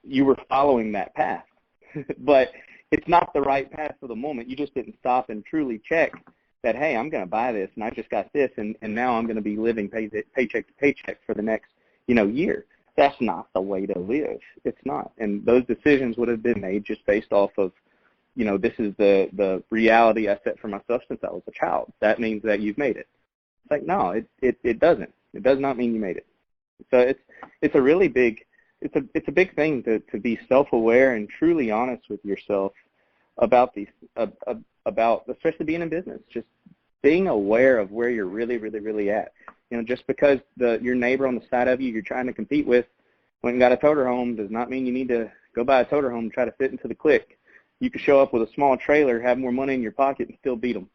you were following that path. But it's not the right path for the moment. You just didn't stop and truly check that, hey, I'm going to buy this, and I just got this, and now I'm going to be living paycheck to paycheck for the next, year. That's not the way to live. It's not. And those decisions would have been made just based off of, this is the reality I set for myself since I was a child. That means that you've made it. It's like, no, it doesn't. It does not mean you made it. So it's a really big, it's a big thing to be self-aware and truly honest with yourself about these, about especially being in business, just being aware of where you're really, really, really at. Just because your neighbor on the side of you're trying to compete with went and got a toter home does not mean you need to go buy a toter home and try to fit into the clique. You could show up with a small trailer, have more money in your pocket, and still beat them.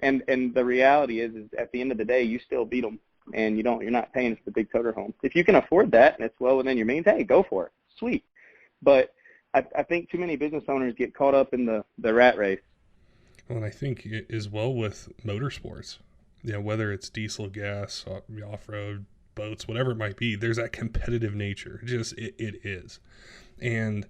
And the reality is at the end of the day, you still beat them, and you're not paying for the big toter home. If you can afford that and it's well within your means, hey, go for it. Sweet. But I think too many business owners get caught up in the rat race. Well, and I think as well with motorsports, whether it's diesel, gas, off-road, boats, whatever it might be, there's that competitive nature. Just it is. And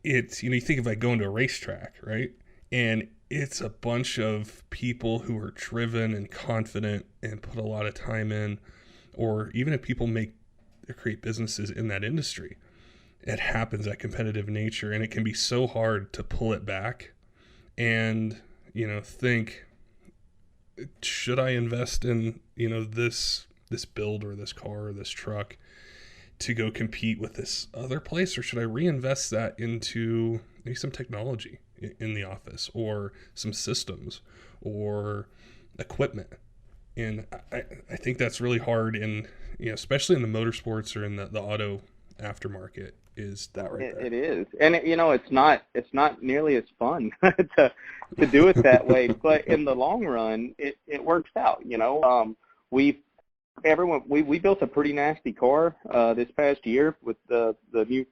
it's, you think of like going to a racetrack, right? And it's a bunch of people who are driven and confident and put a lot of time in, or even if people create businesses in that industry, it happens, that competitive nature, and it can be so hard to pull it back and, think, should I invest in, this build or this car or this truck to go compete with this other place, or should I reinvest that into maybe some technology in the office or some systems or equipment? And I think that's really hard in, especially in the motorsports or in the auto aftermarket, is that right there. It is. And it's not nearly as fun to do it that way, but in the long run it works out. We built a pretty nasty car this past year with the new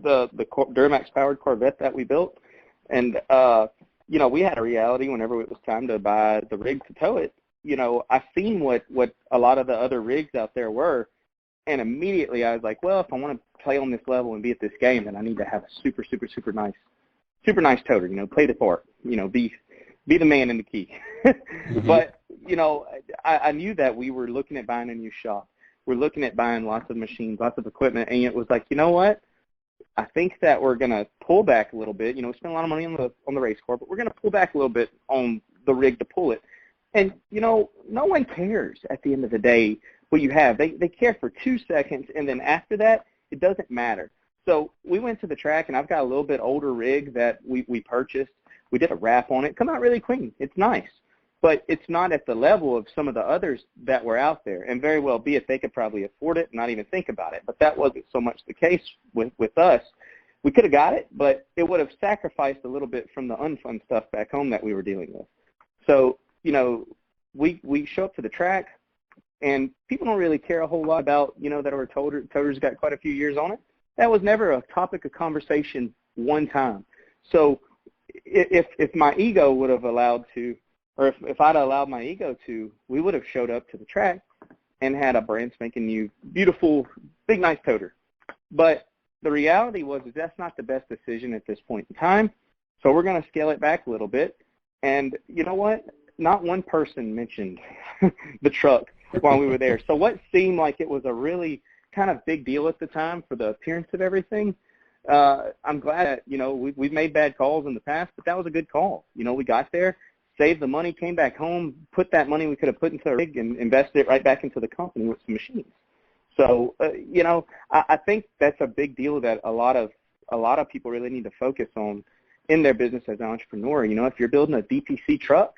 Duramax powered Corvette that we built, and we had a reality whenever it was time to buy the rig to tow it. I seen what a lot of the other rigs out there were, and immediately I was like, well, if I want to play on this level and be at this game, then I need to have a super nice toter, play the part, be the man in the key. Mm-hmm. But I knew that we were looking at buying a new shop. We're looking at buying lots of machines, lots of equipment, and it was like, you know what? I think that we're going to pull back a little bit. We spend a lot of money on the race car, but we're going to pull back a little bit on the rig to pull it. And, no one cares at the end of the day what you have. They care for 2 seconds, and then after that, it doesn't matter. So we went to the track, and I've got a little bit older rig that we purchased. We did a wrap on it. Come out really clean. It's nice. But it's not at the level of some of the others that were out there. And very well be it, they could probably afford it and not even think about it. But that wasn't so much the case with us. We could have got it, but it would have sacrificed a little bit from the unfun stuff back home that we were dealing with. So, we show up to the track, and people don't really care a whole lot about, that our toter's got quite a few years on it. That was never a topic of conversation one time. So if my ego would have allowed to, or if I'd allowed my ego to, we would have showed up to the track and had a brand spanking new, beautiful, big, nice toter. But the reality was that's not the best decision at this point in time, so we're going to scale it back a little bit. And you know what? Not one person mentioned the truck while we were there. So what seemed like it was a really kind of big deal at the time for the appearance of everything, I'm glad that, we've made bad calls in the past, but that was a good call. We got there, saved the money, came back home, put that money we could have put into a rig and invested it right back into the company with some machines. So, I think that's a big deal that a lot of people really need to focus on in their business as an entrepreneur. If you're building a DPC truck,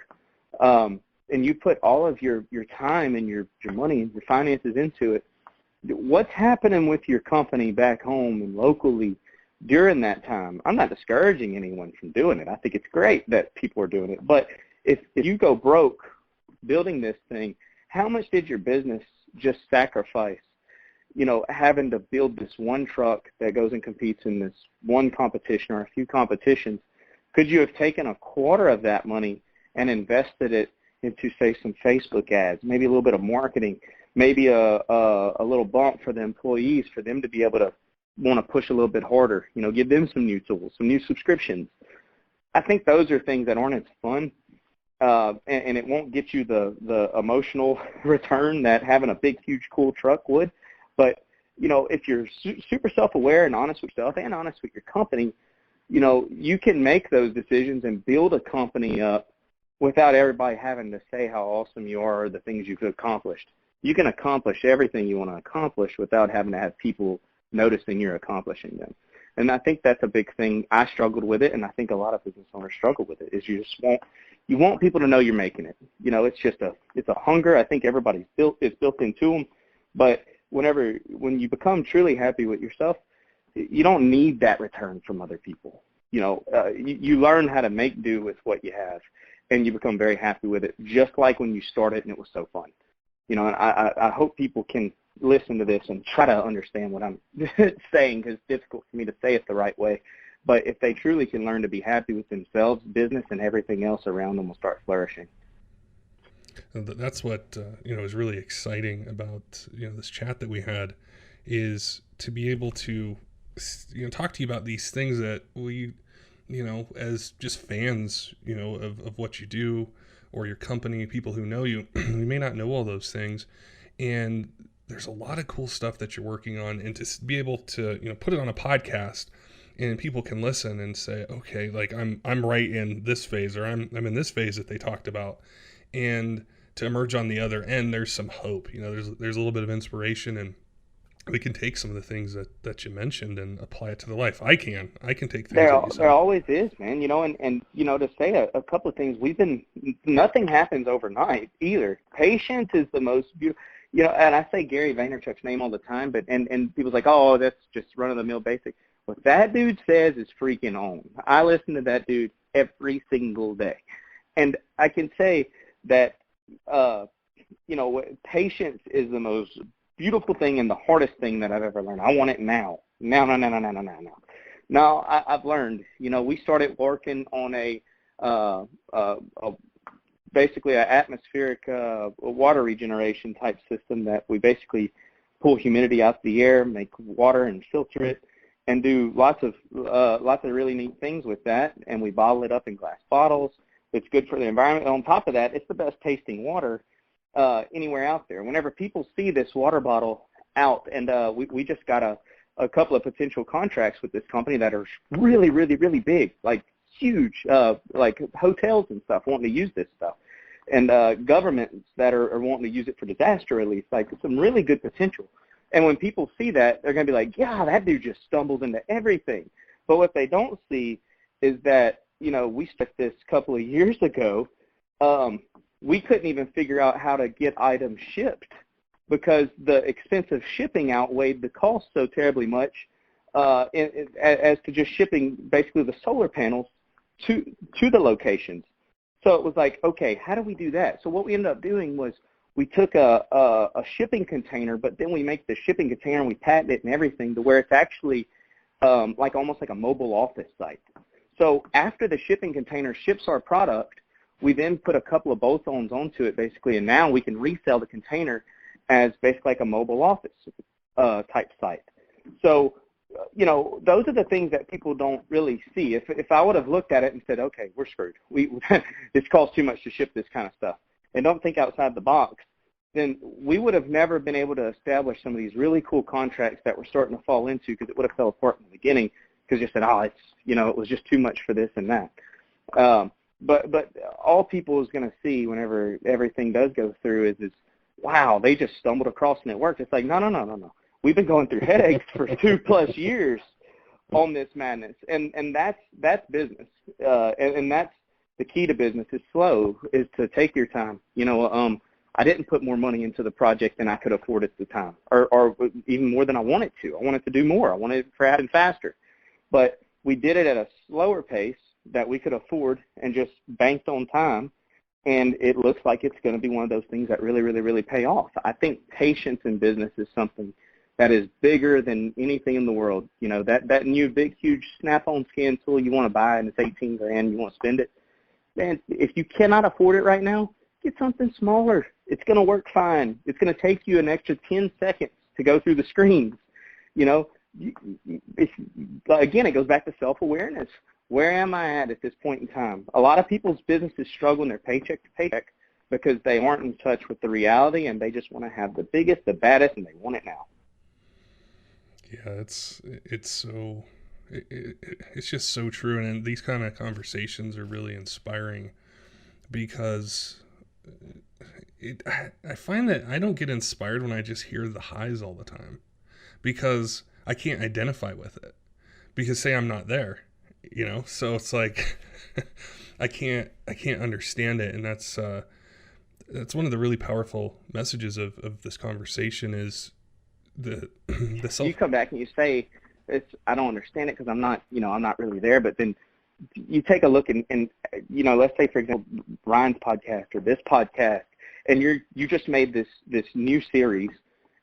and you put all of your time and your money and your finances into it, what's happening with your company back home and locally during that time? I'm not discouraging anyone from doing it. I think it's great that people are doing it. But if you go broke building this thing, how much did your business just sacrifice, having to build this one truck that goes and competes in this one competition or a few competitions? Could you have taken a quarter of that money and invested it into, say, some Facebook ads, maybe a little bit of marketing, maybe a little bump for the employees for them to be able to want to push a little bit harder, give them some new tools, some new subscriptions. I think those are things that aren't as fun, and it won't get you the emotional return that having a big, huge, cool truck would. But, if you're super self-aware and honest with yourself and honest with your company, you can make those decisions and build a company up without everybody having to say how awesome you are or the things you've accomplished. You can accomplish everything you want to accomplish without having to have people noticing you're accomplishing them. And I think that's a big thing. I struggled with it, and I think a lot of business owners struggle with it, is you want people to know you're making it. It's a hunger. I think it's built into them. But when you become truly happy with yourself, you don't need that return from other people. You learn how to make do with what you have, and you become very happy with it, just like when you started and it was so fun. And I hope people can listen to this and try to understand what I'm saying, because it's difficult for me to say it the right way. But if they truly can learn to be happy with themselves, business and everything else around them will start flourishing. That's what is really exciting about this chat that we had, is to be able to talk to you about these things that we as just fans of what you do or your company, people who know you, we may not know all those things, and there's a lot of cool stuff that you're working on, and to be able to put it on a podcast and people can listen and say, okay, like I'm right in this phase, or I'm in this phase that they talked about. and to emerge on the other end, there's some hope. There's a little bit of inspiration, and we can take some of the things that you mentioned and apply it to the life. I can take things that you said. There always is, man. And to say a couple of things, nothing happens overnight either. Patience is the most beautiful. And I say Gary Vaynerchuk's name all the time, but and people's like, oh, that's just run-of-the-mill basic. What that dude says is freaking on. I listen to that dude every single day. And I can say that, patience is the most beautiful thing and the hardest thing that I've ever learned. I want it now. Now. Now, I've learned, we started working on basically an atmospheric water regeneration type system that we basically pull humidity out the air, make water and filter it, and do lots of really neat things with that. And we bottle it up in glass bottles. It's good for the environment. On top of that, it's the best tasting water anywhere out there. Whenever people see this water bottle out, and we just got a couple of potential contracts with this company that are really, really, really big, like huge, like hotels and stuff wanting to use this stuff, and governments that are wanting to use it for disaster relief, like some really good potential. And when people see that, they're going to be like, yeah, that dude just stumbles into everything. But what they don't see is that, we started this a couple of years ago. We couldn't even figure out how to get items shipped because the expense of shipping outweighed the cost so terribly much as to just shipping basically the solar panels to the locations. So it was like, okay, how do we do that? So what we ended up doing was we took a shipping container, but then we make the shipping container and we patent it and everything to where it's actually almost like a mobile office site. So after the shipping container ships our product, we then put a couple of bolt-ons onto it basically, and now we can resell the container as basically like a mobile office type site. So, those are the things that people don't really see. If I would have looked at it and said, okay, we're screwed. This costs too much to ship this kind of stuff, and don't think outside the box, then we would have never been able to establish some of these really cool contracts that we're starting to fall into, because it would have fell apart in the beginning because you said, it was just too much for this and that. But all people is going to see whenever everything does go through is wow, they just stumbled across and it worked. It's like, no. We've been going through headaches for 2+ years on this madness, and that's business, and that's the key to business is to take your time. I didn't put more money into the project than I could afford at the time, or even more than I wanted to. I wanted to do more. I wanted it to happen faster, but we did it at a slower pace that we could afford and just banked on time, and it looks like it's going to be one of those things that really, really, really pay off. I think patience in business is something that is bigger than anything in the world. That new big, huge snap-on scan tool you want to buy and it's $18,000, you want to spend it. Man, if you cannot afford it right now, get something smaller. It's going to work fine. It's going to take you an extra 10 seconds to go through the screens. Again, it goes back to self-awareness. Where am I at this point in time? A lot of people's businesses struggle in their paycheck to paycheck because they aren't in touch with the reality, and they just want to have the biggest, the baddest, and they want it now. Yeah, it's just so true, and these kind of conversations are really inspiring because I find that I don't get inspired when I just hear the highs all the time, because I can't identify with it, because say I'm not there, so it's like I can't understand it, and that's one of the really powerful messages of this conversation is the self. You come back and you say, I don't understand it because I'm not really there. But then you take a look and let's say, for example, Ryan's podcast or this podcast, and you just made this new series,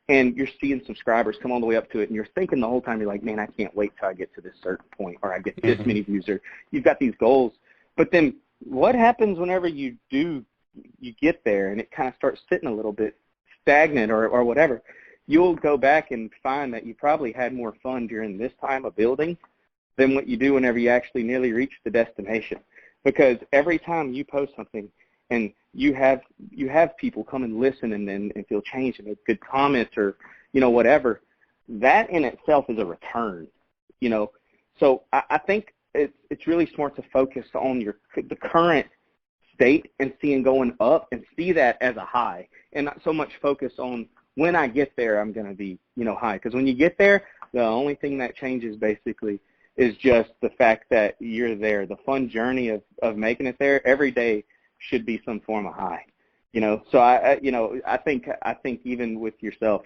and you're seeing subscribers come all the way up to it, and you're thinking the whole time, you're like, man, I can't wait till I get to this certain point, or I get this many views, or you've got these goals. But then what happens whenever you get there and it kind of starts sitting a little bit stagnant or whatever? You'll go back and find that you probably had more fun during this time of building than what you do whenever you actually nearly reach the destination. Because every time you post something and you have people come and listen and feel changed and make good comments or, whatever, that in itself is a return, So I think it's really smart to focus on the current state and seeing going up and see that as a high, and not so much focus on when I get there, I'm going to be, high. Because when you get there, the only thing that changes basically is just the fact that you're there. The fun journey of making it there every day should be some form of high. So I think even with yourself,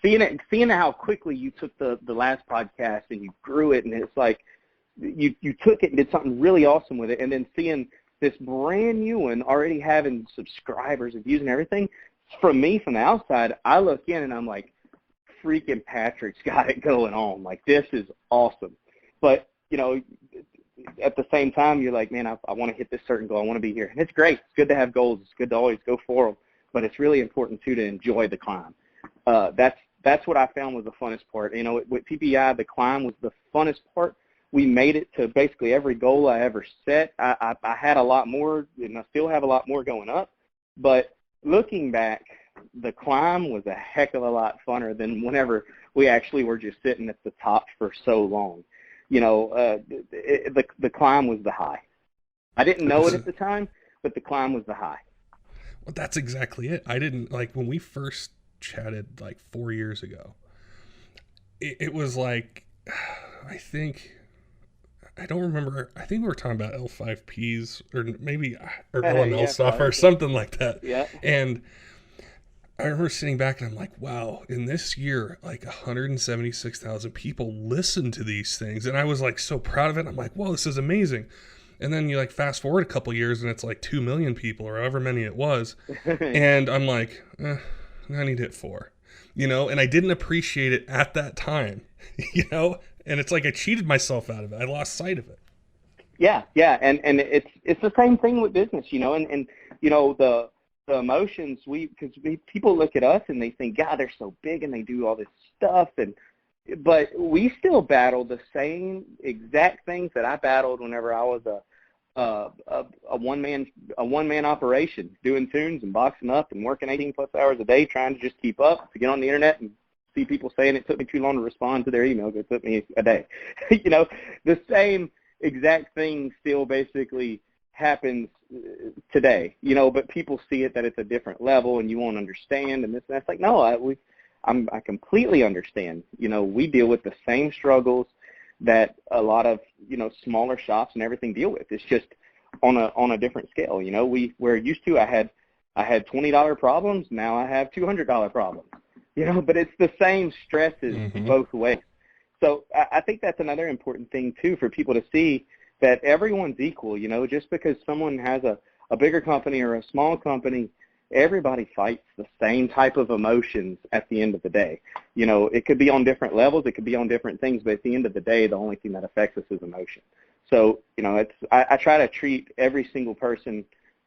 seeing how quickly you took the last podcast and you grew it, and it's like you took it and did something really awesome with it, and then seeing this brand new one already having subscribers and views and everything. From me, from the outside, I look in and I'm like, freaking Patrick's got it going on. Like, this is awesome. But, at the same time, you're like, man, I want to hit this certain goal. I want to be here. And it's great. It's good to have goals. It's good to always go for them. But it's really important, too, to enjoy the climb. That's what I found was the funnest part. With PPEI, the climb was the funnest part. We made it to basically every goal I ever set. I had a lot more, and I still have a lot more going up. But looking back, the climb was a heck of a lot funner than whenever we actually were just sitting at the top for so long. The climb was the high. I didn't know it at the time, but the climb was the high. Well, that's exactly it. I didn't, when we first chatted 4 years ago, it was like, I don't remember. I think we were talking about L5Ps or maybe LML stuff or something like that. Yeah. And I remember sitting back and I'm like, wow, in this year, 176,000 people listened to these things. And I was so proud of it. I'm like, whoa, this is amazing. And then you fast forward a couple years and it's 2 million people or however many it was. And I'm like, I need to hit 4, and I didn't appreciate it at that time, and it's like I cheated myself out of it. I lost sight of it. Yeah. And it's the same thing with business, and the emotions, because people look at us and they think, God, they're so big and they do all this stuff, but we still battle the same exact things that I battled whenever I was a one-man operation, doing tunes and boxing up and working 18+ hours a day, trying to just keep up, to get on the internet and see people saying it took me too long to respond to their emails. It took me a day. The same exact thing still basically happens today, but people see it that it's a different level and you won't understand and this and that's. Like, no, I completely understand. We deal with the same struggles that a lot of, smaller shops and everything deal with. It's just on a different scale. We're used to, I had $20 problems. Now I have $200 problems, but it's the same stresses both ways. So I think that's another important thing too, for people to see that everyone's equal. Just because someone has a bigger company or a small company, everybody fights the same type of emotions at the end of the day. It could be on different levels, it could be on different things, but at the end of the day, the only thing that affects us is emotion. So, I try to treat every single person,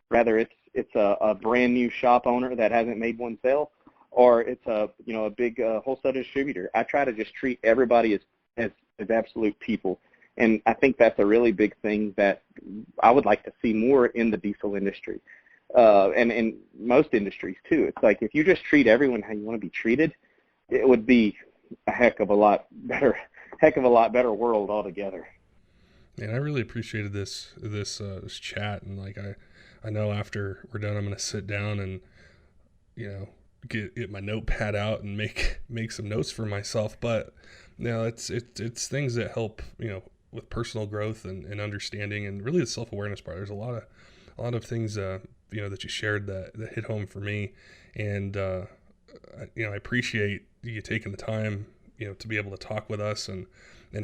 whether it's a brand new shop owner that hasn't made one sale, or it's a big wholesale distributor. I try to just treat everybody as absolute people. And I think that's a really big thing that I would like to see more in the diesel industry. And in most industries too. It's like, if you just treat everyone how you want to be treated, it would be a heck of a lot better world altogether. And I really appreciated this chat, and I know after we're done, I'm going to sit down and get my notepad out and make some notes for myself. But it's things that help with personal growth and understanding, and really the self-awareness part. There's a lot of things that you shared that hit home for me, and I appreciate you taking the time to be able to talk with us and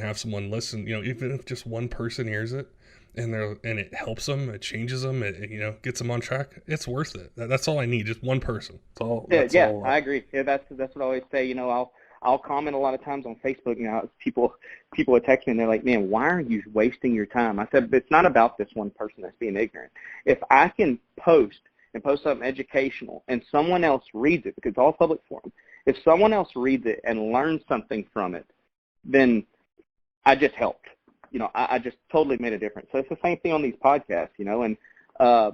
have someone listen. Even if just one person hears it and it helps them, it changes them, it gets them on track, it's worth it. That's all I need, just one person. That's all. I agree. Yeah, that's what I always say. I'll comment a lot of times on Facebook. People will text me and they're like, man, why are you wasting your time? I said, it's not about this one person that's being ignorant. If I can post something educational and someone else reads it, because it's all public forum, if someone else reads it and learns something from it, then I just helped. I just totally made a difference. So it's the same thing on these podcasts, and I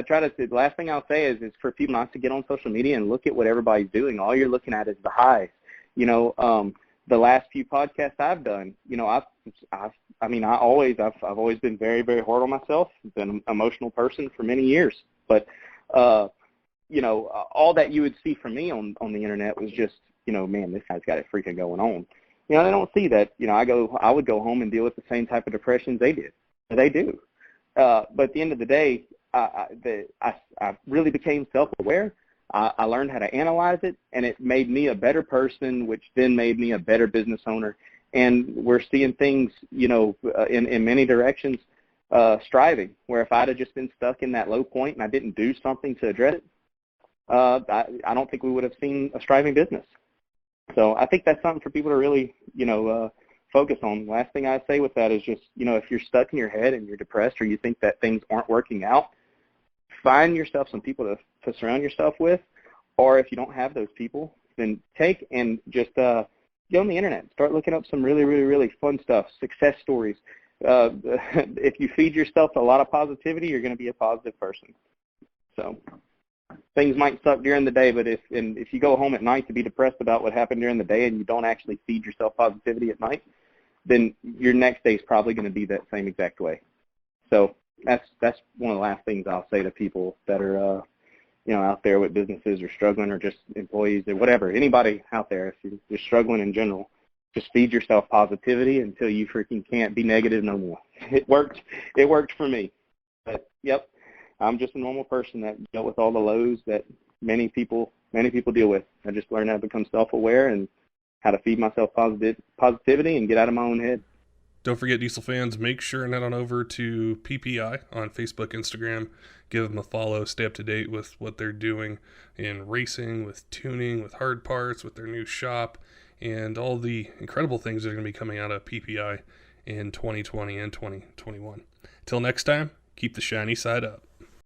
try to, the last thing I'll say is for people not to get on social media and look at what everybody's doing. All you're looking at is the highs. The last few podcasts I've done, I mean, I've always been very, very hard on myself. I've been an emotional person for many years. But, you know, all that you would see from me on the internet was just, you know, man, this guy's got it freaking going on. You know, they don't see that. You know, I would go home and deal with the same type of depressions they did. They do. But at the end of the day, I really became self-aware. I learned how to analyze it, and it made me a better person, which then made me a better business owner. And we're seeing things, you know, in many directions, striving, where if I'd have just been stuck in that low point and I didn't do something to address it, I don't think we would have seen a striving business. So I think that's something for people to really, you know, focus on. Last thing I say with that is just, you know, if you're stuck in your head and you're depressed or you think that things aren't working out, find yourself some people to surround yourself with. Or if you don't have those people, then take and just get on the internet. Start looking up some really, really, really fun stuff, success stories. If you feed yourself a lot of positivity, you're going to be a positive person. So things might suck during the day, but if you go home at night to be depressed about what happened during the day and you don't actually feed yourself positivity at night, then your next day is probably going to be that same exact way. So that's one of the last things I'll say to people that are you know, out there with businesses or struggling, or just employees or whatever. Anybody out there, if you're struggling in general, just feed yourself positivity until you freaking can't be negative no more. It worked. It worked for me. But yep, I'm just a normal person that dealt with all the lows that many people deal with. I just learned how to become self-aware and how to feed myself positivity and get out of my own head. Don't forget, Diesel fans, make sure and head on over to PPEI on Facebook, Instagram. Give them a follow. Stay up to date with what they're doing in racing, with tuning, with hard parts, with their new shop, and all the incredible things that are going to be coming out of PPEI in 2020 and 2021. Till next time, keep the shiny side up.